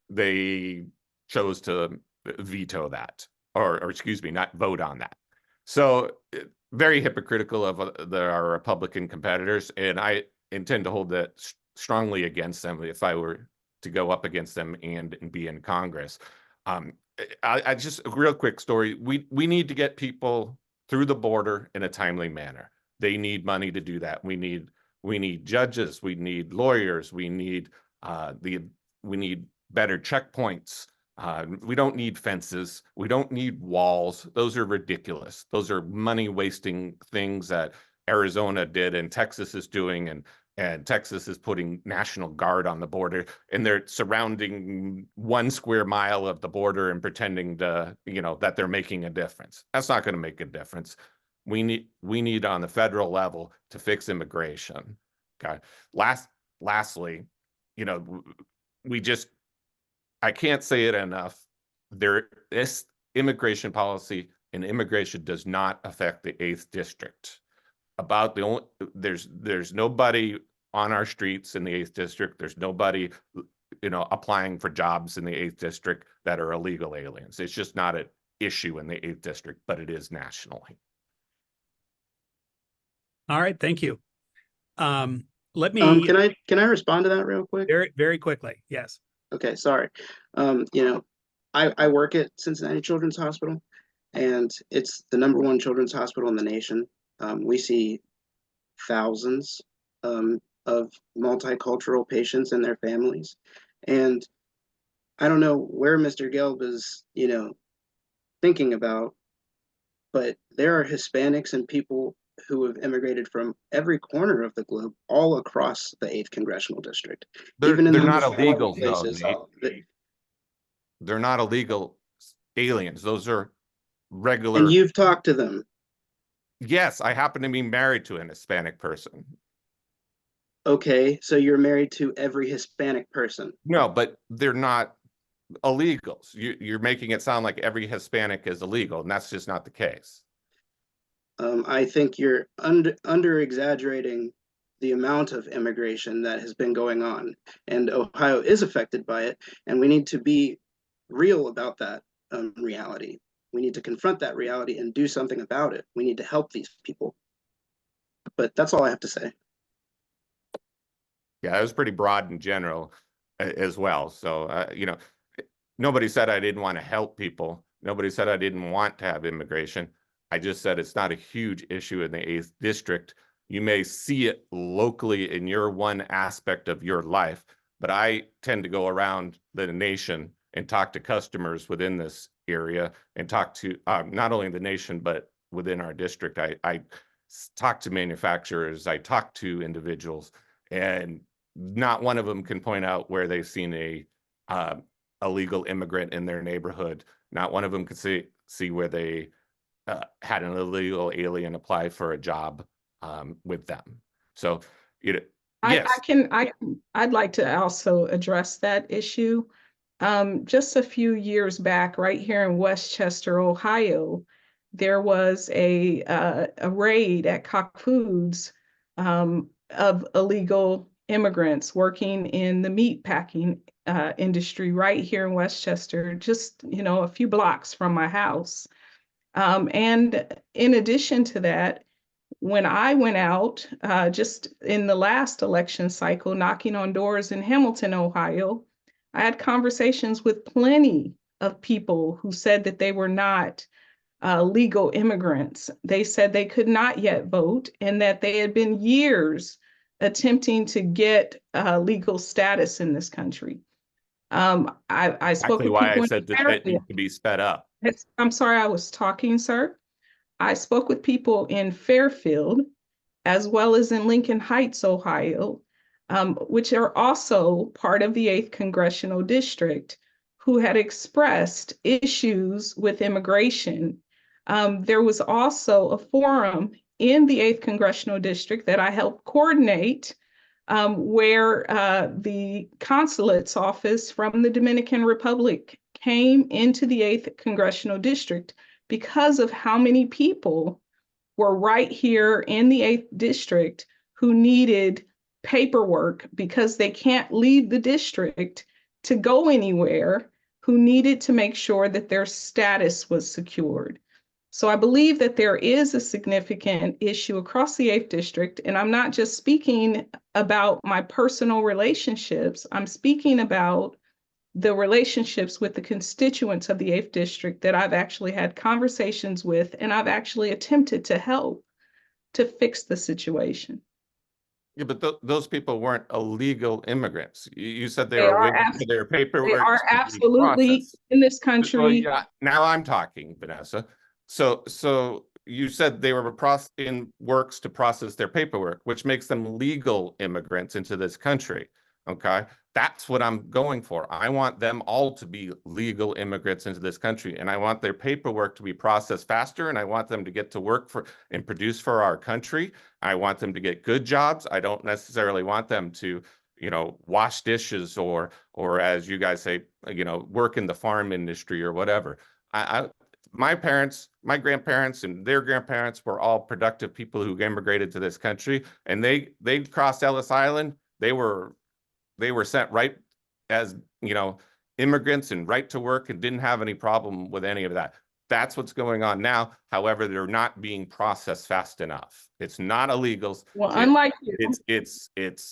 they chose to veto that, or excuse me, not vote on that. So very hypocritical of our Republican competitors, and I intend to hold that strongly against them if I were to go up against them and be in Congress. I just a real quick story. We need to get people through the border in a timely manner. They need money to do that. We need judges. We need lawyers. We need better checkpoints. We don't need fences. We don't need walls. Those are ridiculous. Those are money wasting things that Arizona did and Texas is doing, and Texas is putting National Guard on the border, and they're surrounding 1 square mile of the border and pretending to, that they're making a difference. That's not going to make a difference. We need on the federal level to fix immigration. Okay. Lastly, I can't say it enough. This immigration policy and immigration does not affect the 8th district. There's nobody on our streets in the 8th district. There's nobody, applying for jobs in the 8th district that are illegal aliens. It's just not an issue in the 8th district, but it is nationally. All right, thank you. Let me can I respond to that real quick? very, very quickly. Yes. Okay, sorry. I work at Cincinnati Children's Hospital, and it's the #1 children's hospital in the nation. We see thousands of multicultural patients and their families. And I don't know where Mr. Gelb is, thinking about, but there are Hispanics and people who have immigrated from every corner of the globe, all across the 8th Congressional District. They're Even in not those illegal, places, they're not illegal aliens. Those are regular. And you've talked to them. Yes, I happen to be married to an Hispanic person. Okay, so you're married to every Hispanic person. No, but they're not illegals. You're making it sound like every Hispanic is illegal, and that's just not the case. I think you're under exaggerating the amount of immigration that has been going on, and Ohio is affected by it, and we need to be real about that reality. We need to confront that reality and do something about it. We need to help these people. But that's all I have to say. Yeah, it was pretty broad in general as well. So, nobody said I didn't want to help people. Nobody said I didn't want to have immigration. I just said it's not a huge issue in the 8th district. You may see it locally in your one aspect of your life, but I tend to go around the nation and talk to customers within this area and talk to not only the nation, but within our district. I talk to manufacturers, I talk to individuals, and not one of them can point out where they've seen a illegal immigrant in their neighborhood. Not one of them could see where they had an illegal alien apply for a job with them. So, yes. I'd like to also address that issue. Just a few years back, right here in Westchester, Ohio, there was a raid at Cock Foods of illegal immigrants working in the meat packing industry right here in Westchester, just a few blocks from my house. And in addition to that, when I went out just in the last election cycle, knocking on doors in Hamilton, Ohio, I had conversations with plenty of people who said that they were not legal immigrants. They said they could not yet vote and that they had been years attempting to get legal status in this country. I spoke with why people I said that needs to be sped up. I'm sorry, I was talking, sir. I spoke with people in Fairfield, as well as in Lincoln Heights, Ohio, which are also part of the 8th Congressional District, who had expressed issues with immigration. There was also a forum in the 8th Congressional District that I helped coordinate, where the consulate's office from the Dominican Republic came into the 8th Congressional District because of how many people were right here in the 8th District who needed paperwork because they can't leave the district to go anywhere, who needed to make sure that their status was secured. So I believe that there is a significant issue across the 8th District, and I'm not just speaking about my personal relationships, I'm speaking about the relationships with the constituents of the 8th District that I've actually had conversations with, and I've actually attempted to help to fix the situation. Yeah, but those people weren't illegal immigrants. You said they They were are waiting for their paperwork They are to be absolutely processed. in this Well, country. yeah, now I'm talking, Vanessa. So you said they were in works to process their paperwork, which makes them legal immigrants into this country. Okay, that's what I'm going for. I want them all to be legal immigrants into this country, and I want their paperwork to be processed faster, and I want them to get to work for and produce for our country. I want them to get good jobs. I don't necessarily want them to, wash dishes or as you guys say, work in the farm industry or whatever. My parents, my grandparents, and their grandparents were all productive people who immigrated to this country, and they crossed Ellis Island. They were sent right as immigrants and right to work and didn't have any problem with any of that. That's what's going on now. However, they're not being processed fast enough. It's not illegals. Well, unlike you, It's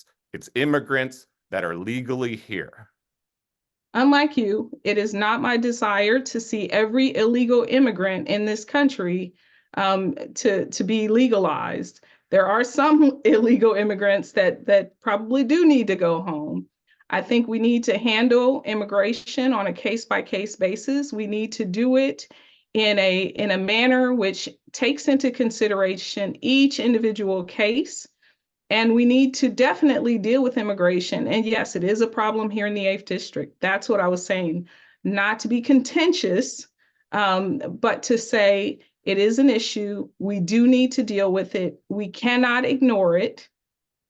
immigrants that are legally here. unlike you, it is not my desire to see every illegal immigrant in this country to be legalized. There are some illegal immigrants that probably do need to go home. I think we need to handle immigration on a case-by-case basis. We need to do it in a manner which takes into consideration each individual case. And we need to definitely deal with immigration. And yes, it is a problem here in the 8th District. That's what I was saying. Not to be contentious, but to say it is an issue. We do need to deal with it. We cannot ignore it.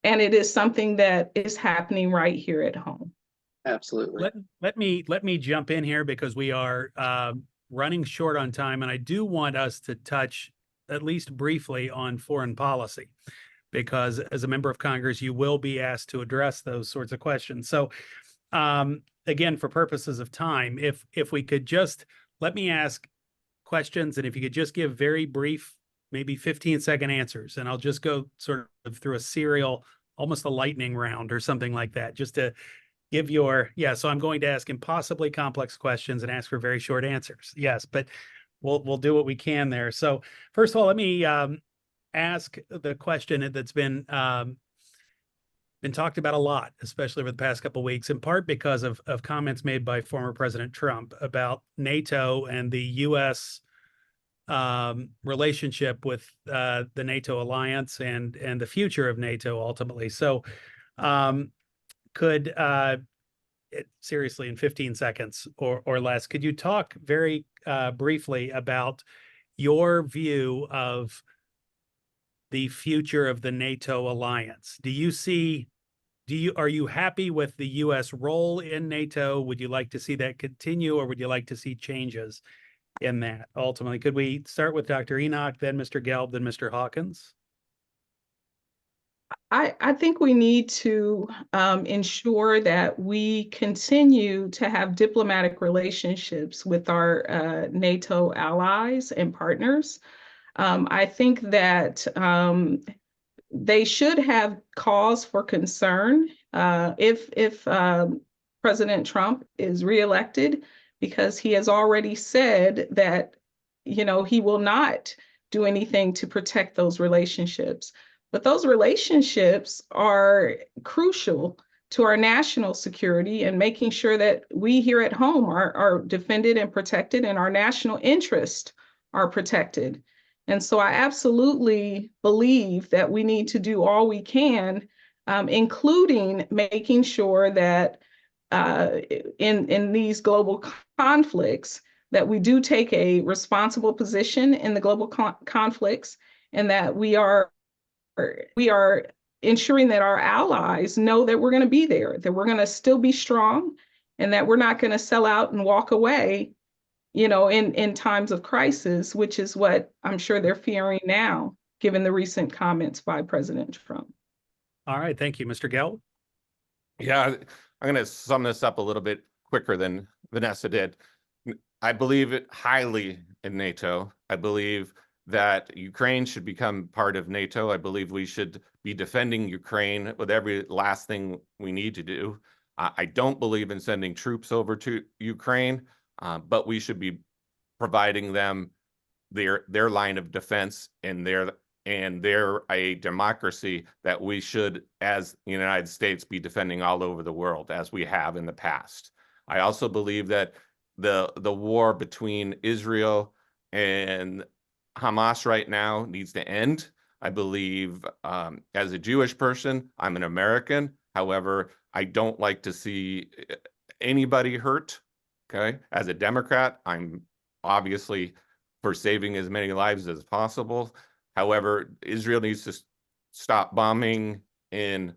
And it is something that is happening right here at home. Absolutely. Let me jump in here because we are running short on time, and I do want us to touch at least briefly on foreign policy, because as a member of Congress, you will be asked to address those sorts of questions. So again, for purposes of time, if we could just let me ask questions, and if you could just give very brief, maybe 15-second answers, and I'll just go sort of through a serial, almost a lightning round or something like that, just to give so I'm going to ask impossibly complex questions and ask for very short answers. Yes, but we'll do what we can there. So first of all, let me ask the question that's been talked about a lot, especially over the past couple of weeks, in part because of comments made by former President Trump about NATO and the U.S. Relationship with the NATO alliance and the future of NATO ultimately. So seriously, in 15 seconds or less, could you talk very briefly about your view of the future of the NATO alliance? Are you happy with the U.S. role in NATO? Would you like to see that continue, or would you like to see changes in that ultimately? Could we start with Dr. Enoch, then Mr. Gelb, then Mr. Hawkins? I think we need to ensure that we continue to have diplomatic relationships with our NATO allies and partners. I think that they should have cause for concern if President Trump is reelected, because he has already said that, he will not do anything to protect those relationships. But those relationships are crucial to our national security and making sure that we here at home are defended and protected, and our national interests are protected. And so I absolutely believe that we need to do all we can, including making sure that in these global conflicts, that we do take a responsible position in the global conflicts, and that we are ensuring that our allies know that we're going to be there, that we're going to still be strong, and that we're not going to sell out and walk away, in times of crisis, which is what I'm sure they're fearing now, given the recent comments by President Trump. All right. Thank you, Mr. Gelb. Yeah, I'm going to sum this up a little bit quicker than Vanessa did. I believe it highly in NATO. I believe that Ukraine should become part of NATO. I believe we should be defending Ukraine with every last thing we need to do. I don't believe in sending troops over to Ukraine, but we should be providing them their line of defense, and they're a democracy that we should, as the United States, be defending all over the world, as we have in the past. I also believe that the war between Israel and Hamas right now needs to end. I believe, as a Jewish person, I'm an American. However, I don't like to see anybody hurt. Okay. As a Democrat, I'm obviously for saving as many lives as possible. However, Israel needs to stop bombing in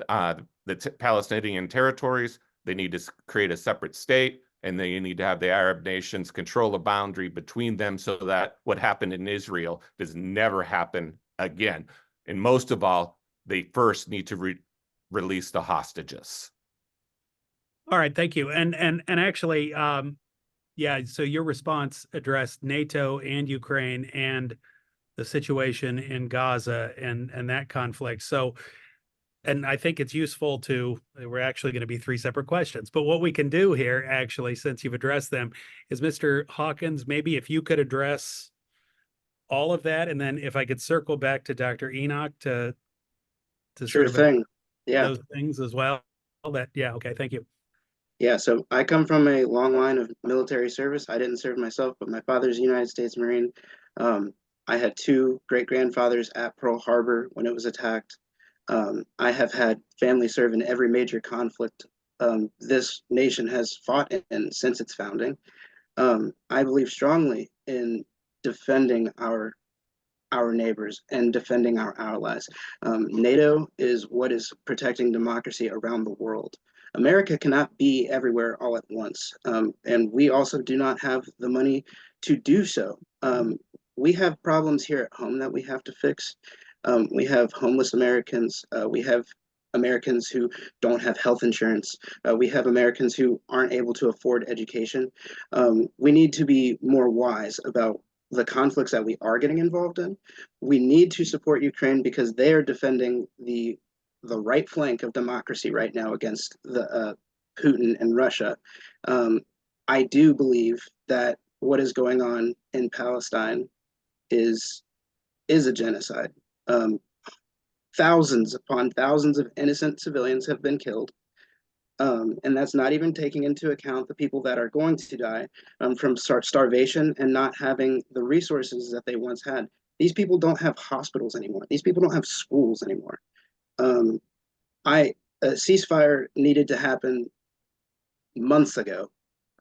the Palestinian territories. They need to create a separate state, and they need to have the Arab nations control a boundary between them so that what happened in Israel does never happen again. And most of all, they first need to release the hostages. All right, thank you. And actually, yeah, so your response addressed NATO and Ukraine and the situation in Gaza and that conflict. So, and I think it's useful we're actually going to be 3 separate questions, but what we can do here, actually, since you've addressed them, is Mr. Hawkins, maybe if you could address all of that, and then if I could circle back to Dr. Enoch to Sure thing. Yeah. those things as well. Yeah, okay, thank you. Yeah, so I come from a long line of military service. I didn't serve myself, but my father's a United States Marine. I had 2 great-grandfathers at Pearl Harbor when it was attacked. I have had family serve in every major conflict this nation has fought in since its founding. I believe strongly in defending our neighbors and defending our allies. NATO is what is protecting democracy around the world. America cannot be everywhere all at once, and we also do not have the money to do so. We have problems here at home that we have to fix. We have homeless Americans. We have Americans who don't have health insurance. We have Americans who aren't able to afford education. We need to be more wise about the conflicts that we are getting involved in. We need to support Ukraine because they are defending the right flank of democracy right now against the Putin and Russia. I do believe that what is going on in Palestine is a genocide. Thousands upon thousands of innocent civilians have been killed. And that's not even taking into account the people that are going to die from starvation and not having the resources that they once had. These people don't have hospitals anymore. These people don't have schools anymore. A ceasefire needed to happen months ago.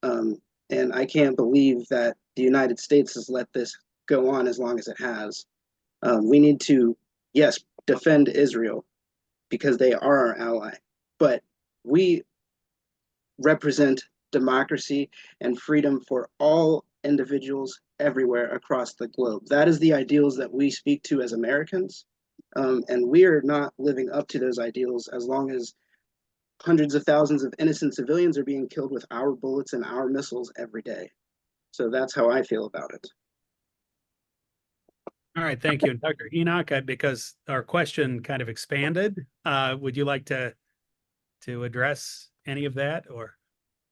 And I can't believe that the United States has let this go on as long as it has. We need to, yes, defend Israel because they are our ally, but we represent democracy and freedom for all individuals everywhere across the globe. That is the ideals that we speak to as Americans. And we are not living up to those ideals as long as hundreds of thousands of innocent civilians are being killed with our bullets and our missiles every day. So that's how I feel about it. All right, thank you. And Dr. Enoch, because our question kind of expanded, would you like to address any of that, or?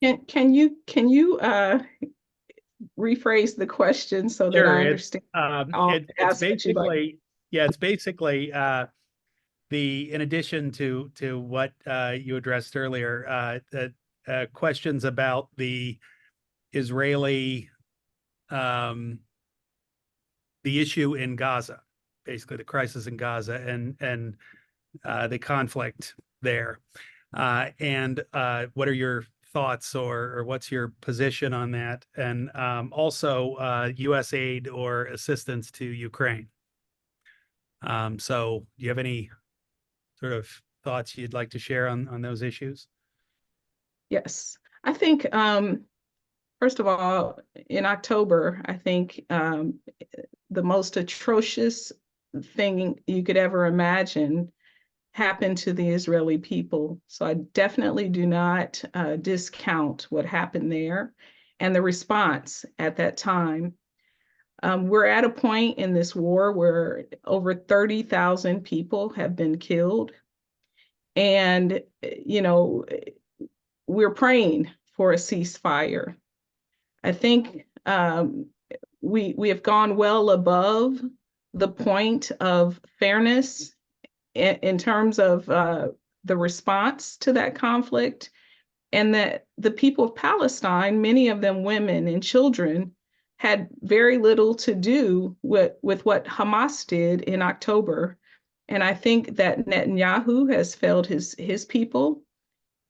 Can you rephrase the question so that I understand? It's basically, yeah, it's basically in addition to what you addressed earlier, questions about the Israeli, the issue in Gaza, basically the crisis in Gaza and the conflict there. And what are your thoughts or what's your position on that? And also U.S. aid or assistance to Ukraine. So do you have any sort of thoughts you'd like to share on those issues? Yes, I think, first of all, in October, I think the most atrocious thing you could ever imagine happened to the Israeli people. So I definitely do not discount what happened there and the response at that time. We're at a point in this war where over 30,000 people have been killed. And, you know, we're praying for a ceasefire. I think we have gone well above the point of fairness in terms of the response to that conflict, and that the people of Palestine, many of them women and children, had very little to do with what Hamas did in October. And I think that Netanyahu has failed his people.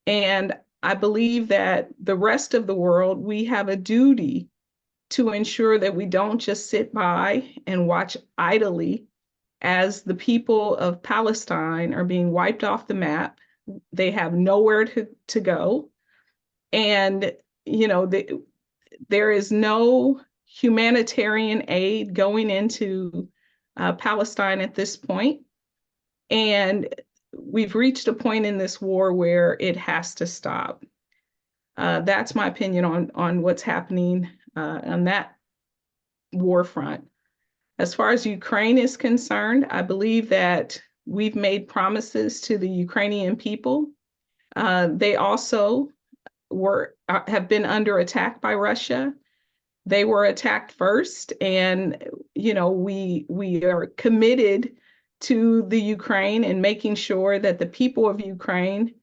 And I believe that the rest of the world, we have a duty to ensure that we don't just sit by and watch idly as the people of Palestine are being wiped off the map. They have nowhere to go. And, you know, there is no humanitarian aid going into Palestine at this point. And we've reached a point in this war where it has to stop. That's my opinion on what's happening on that war front. As far as Ukraine is concerned, I believe that we've made promises to the Ukrainian people. They also have been under attack by Russia. They were attacked first, and you know, we are committed to the Ukraine and making sure that the people of Ukraine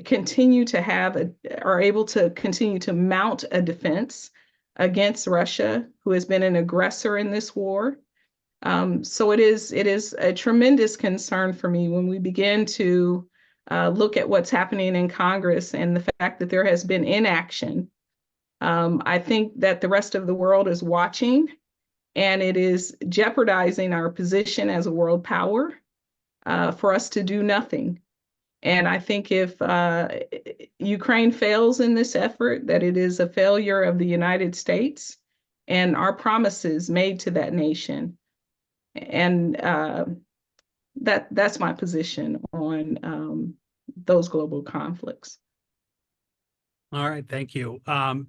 continue to are able to continue to mount a defense against Russia, who has been an aggressor in this war. So it is a tremendous concern for me when we begin to look at what's happening in Congress and the fact that there has been inaction. I think that the rest of the world is watching, and it is jeopardizing our position as a world power for us to do nothing. And I think if Ukraine fails in this effort, that it is a failure of the United States and our promises made to that nation. And that's my position on those global conflicts. All right, thank you.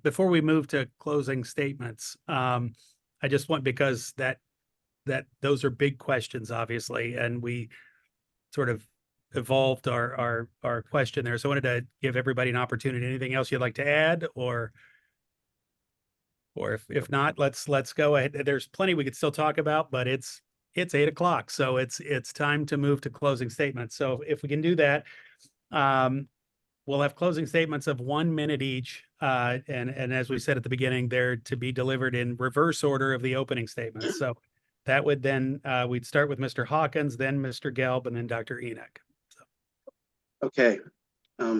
Before we move to closing statements, I just want, because that those are big questions, obviously, and we sort of evolved our question there. So I wanted to give everybody an opportunity. Anything else you'd like to add, or if not, let's go ahead. There's plenty we could still talk about, but it's 8 o'clock, so it's time to move to closing statements. So if we can do that, we'll have closing statements of 1 minute each, and as we said at the beginning, they're to be delivered in reverse order of the opening statements. So that would then we'd start with Mr. Hawkins, then Mr. Gelb, and then Dr. Enoch. So. Okay,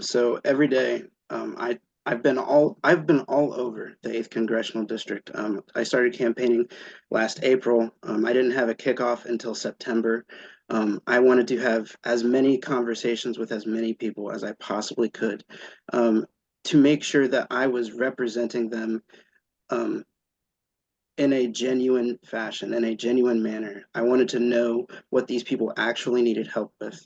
so every day I've been all over the 8th Congressional District. I started campaigning last April. I didn't have a kickoff until September. I wanted to have as many conversations with as many people as I possibly could, to make sure that I was representing them in a genuine fashion, in a genuine manner. I wanted to know what these people actually needed help with.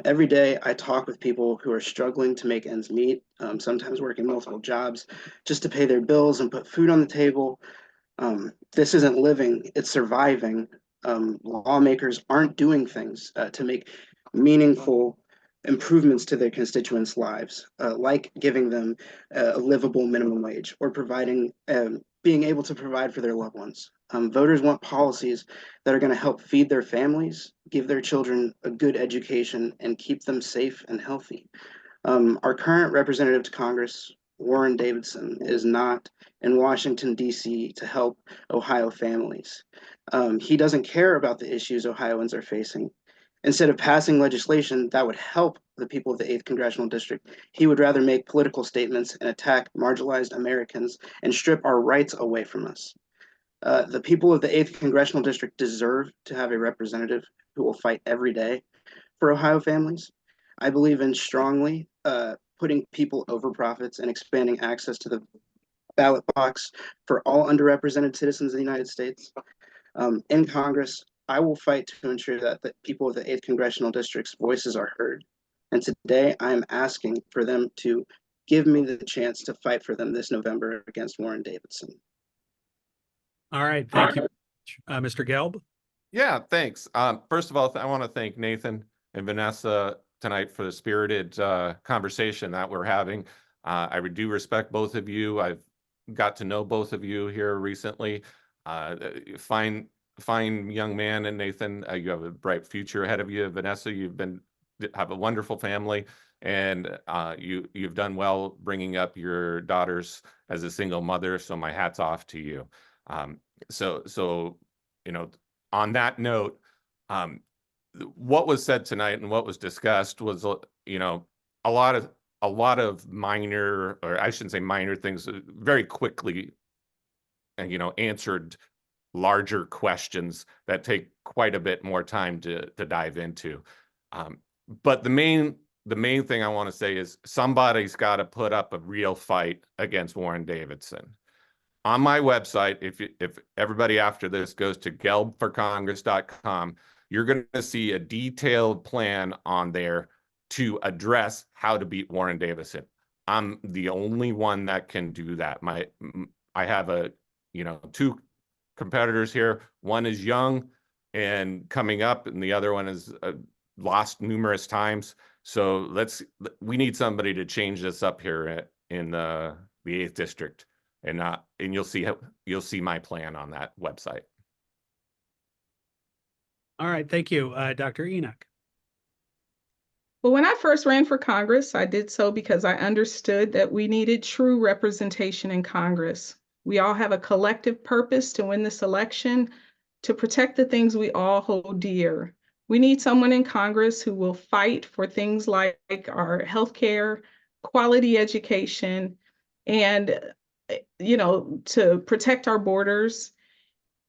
Every day I talk with people who are struggling to make ends meet, sometimes working multiple jobs just to pay their bills and put food on the table. This isn't living, it's surviving. Lawmakers aren't doing things to make meaningful improvements to their constituents' lives, like giving them a livable minimum wage or providing, being able to provide for their loved ones. Voters want policies that are going to help feed their families, give their children a good education, and keep them safe and healthy. Our current representative to Congress, Warren Davidson, is not in Washington, D.C. to help Ohio families. He doesn't care about the issues Ohioans are facing. Instead of passing legislation that would help the people of the 8th Congressional District, he would rather make political statements and attack marginalized Americans and strip our rights away from us. The people of the 8th Congressional District deserve to have a representative who will fight every day for Ohio families. I believe in strongly putting people over profits and expanding access to the ballot box for all underrepresented citizens of the United States. In Congress, I will fight to ensure that the people of the 8th Congressional District's voices are heard. And today I am asking for them to give me the chance to fight for them this November against Warren Davidson. All right, thank you. Mr. Gelb? Yeah, thanks. First of all, I want to thank Nathan and Vanessa tonight for the spirited conversation that we're having. I do respect both of you. I've got to know both of you here recently. Fine young man, and Nathan, you have a bright future ahead of you. Vanessa, have a wonderful family, and you've done well bringing up your daughters as a single mother. So my hat's off to you. So on that note, what was said tonight and what was discussed was a lot of minor, or I shouldn't say minor things, very quickly answered larger questions that take quite a bit more time to dive into. But the main thing I want to say is somebody's got to put up a real fight against Warren Davidson. On my website, if everybody after this goes to gelbforcongress.com, you're going to see a detailed plan on there to address how to beat Warren Davidson. I'm the only one that can do that. I have two competitors here. One is young and coming up, and the other one is lost numerous times. So we need somebody to change this up here in the 8th district. And you'll see my plan on that website. All right, thank you, Dr. Enoch. Well, when I first ran for Congress, I did so because I understood that we needed true representation in Congress. We all have a collective purpose to win this election, to protect the things we all hold dear. We need someone in Congress who will fight for things like our healthcare, quality education, and to protect our borders.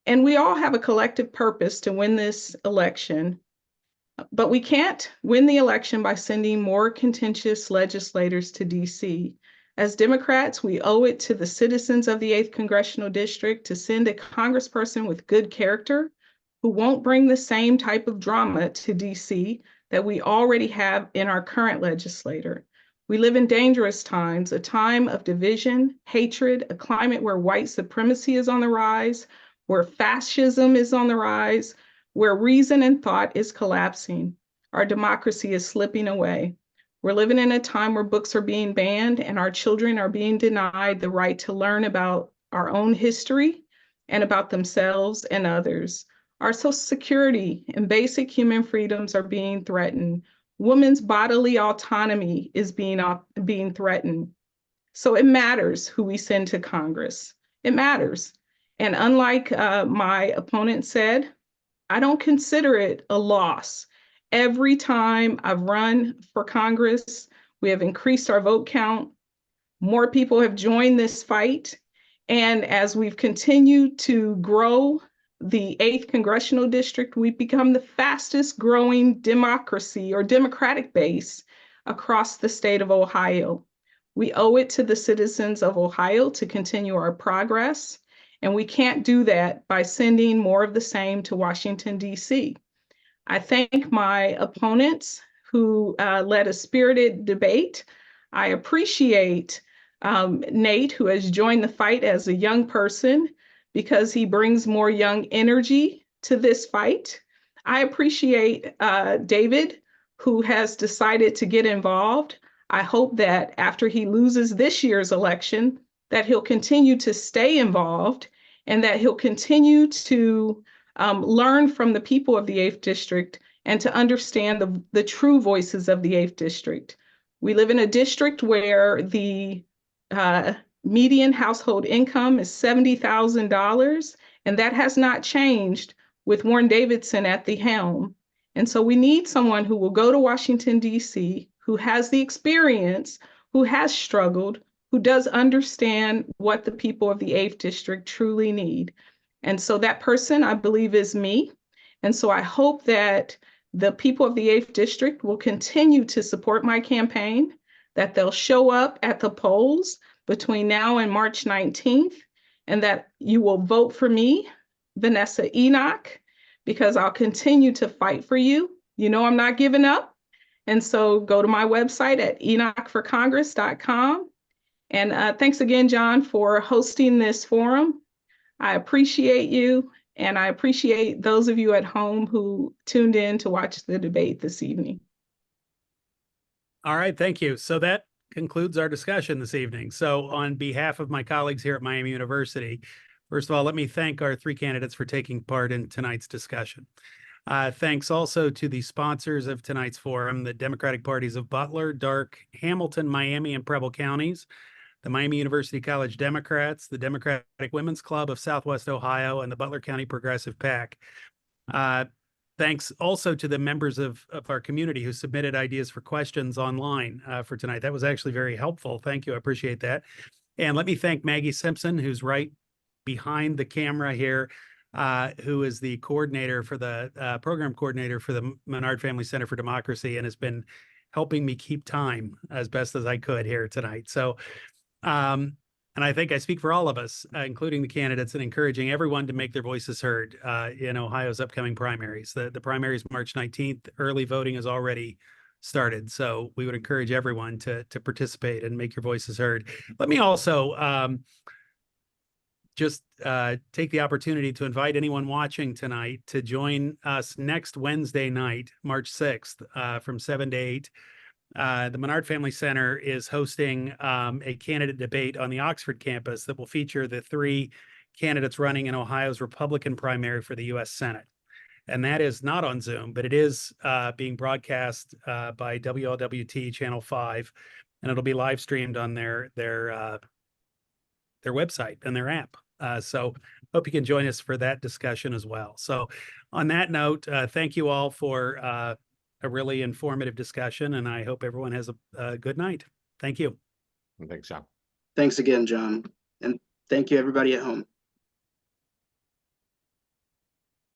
And we all have a collective purpose to win this election. But we can't win the election by sending more contentious legislators to DC. As Democrats, we owe it to the citizens of the 8th Congressional District to send a congressperson with good character who won't bring the same type of drama to DC that we already have in our current legislator. We live in dangerous times, a time of division, hatred, a climate where white supremacy is on the rise, where fascism is on the rise, where reason and thought is collapsing. Our democracy is slipping away. We're living in a time where books are being banned and our children are being denied the right to learn about our own history and about themselves and others. Our social security and basic human freedoms are being threatened. Women's bodily autonomy is being threatened. So it matters who we send to Congress. It matters. And unlike my opponent said, I don't consider it a loss. Every time I've run for Congress, we have increased our vote count. More people have joined this fight. And as we've continued to grow the 8th Congressional District, we've become the fastest growing democracy or democratic base across the state of Ohio. We owe it to the citizens of Ohio to continue our progress, and we can't do that by sending more of the same to Washington, D.C. I thank my opponents who led a spirited debate. I appreciate Nate, who has joined the fight as a young person, because he brings more young energy to this fight. I appreciate David, who has decided to get involved. I hope that after he loses this year's election, that he'll continue to stay involved and that he'll continue to learn from the people of the 8th District and to understand the true voices of the 8th District. We live in a district where the median household income is $70,000, and that has not changed with Warren Davidson at the helm. And so we need someone who will go to Washington, D.C., who has the experience, who has struggled, who does understand what the people of the 8th District truly need. And so that person, I believe, is me. And so I hope that the people of the 8th District will continue to support my campaign, that they'll show up at the polls between now and March 19th, and that you will vote for me, Vanessa Enoch, because I'll continue to fight for you. You know I'm not giving up. And so go to my website at enochforcongress.com. And thanks again, John, for hosting this forum. I appreciate you, and I appreciate those of you at home who tuned in to watch the debate this evening. All right, thank you. So that concludes our discussion this evening. So on behalf of my colleagues here at Miami University, first of all, let me thank our three candidates for taking part in tonight's discussion. Thanks also to the sponsors of tonight's forum, the Democratic parties of Butler, Darke, Hamilton, Miami, and Preble counties, the Miami University College Democrats, the Democratic Women's Club of Southwest Ohio, and the Butler County Progressive PAC. Thanks also to the members of our community who submitted ideas for questions online for tonight. That was actually very helpful. Thank you. I appreciate that. And let me thank Maggie Simpson, who's right behind the camera here, who is the coordinator for the program coordinator for the Menard Family Center for Democracy and has been helping me keep time as best as I could here tonight. So, and I think I speak for all of us, including the candidates, and encouraging everyone to make their voices heard in Ohio's upcoming primaries. The primaries March 19th. Early voting has already started, so we would encourage everyone to participate and make your voices heard. Let me also just take the opportunity to invite anyone watching tonight to join us next Wednesday night, March 6th, from 7 to 8. The Menard Family Center is hosting a candidate debate on the Oxford campus that will feature the three candidates running in Ohio's Republican primary for the U.S. Senate. And that is not on Zoom, but it is being broadcast by WLWT Channel 5, and it'll be live streamed on their website and their app. So hope you can join us for that discussion as well. So on that note, thank you all for a really informative discussion, and I hope everyone has a good night. Thank you. Thanks, John. Thanks again, John. And thank you, everybody at home.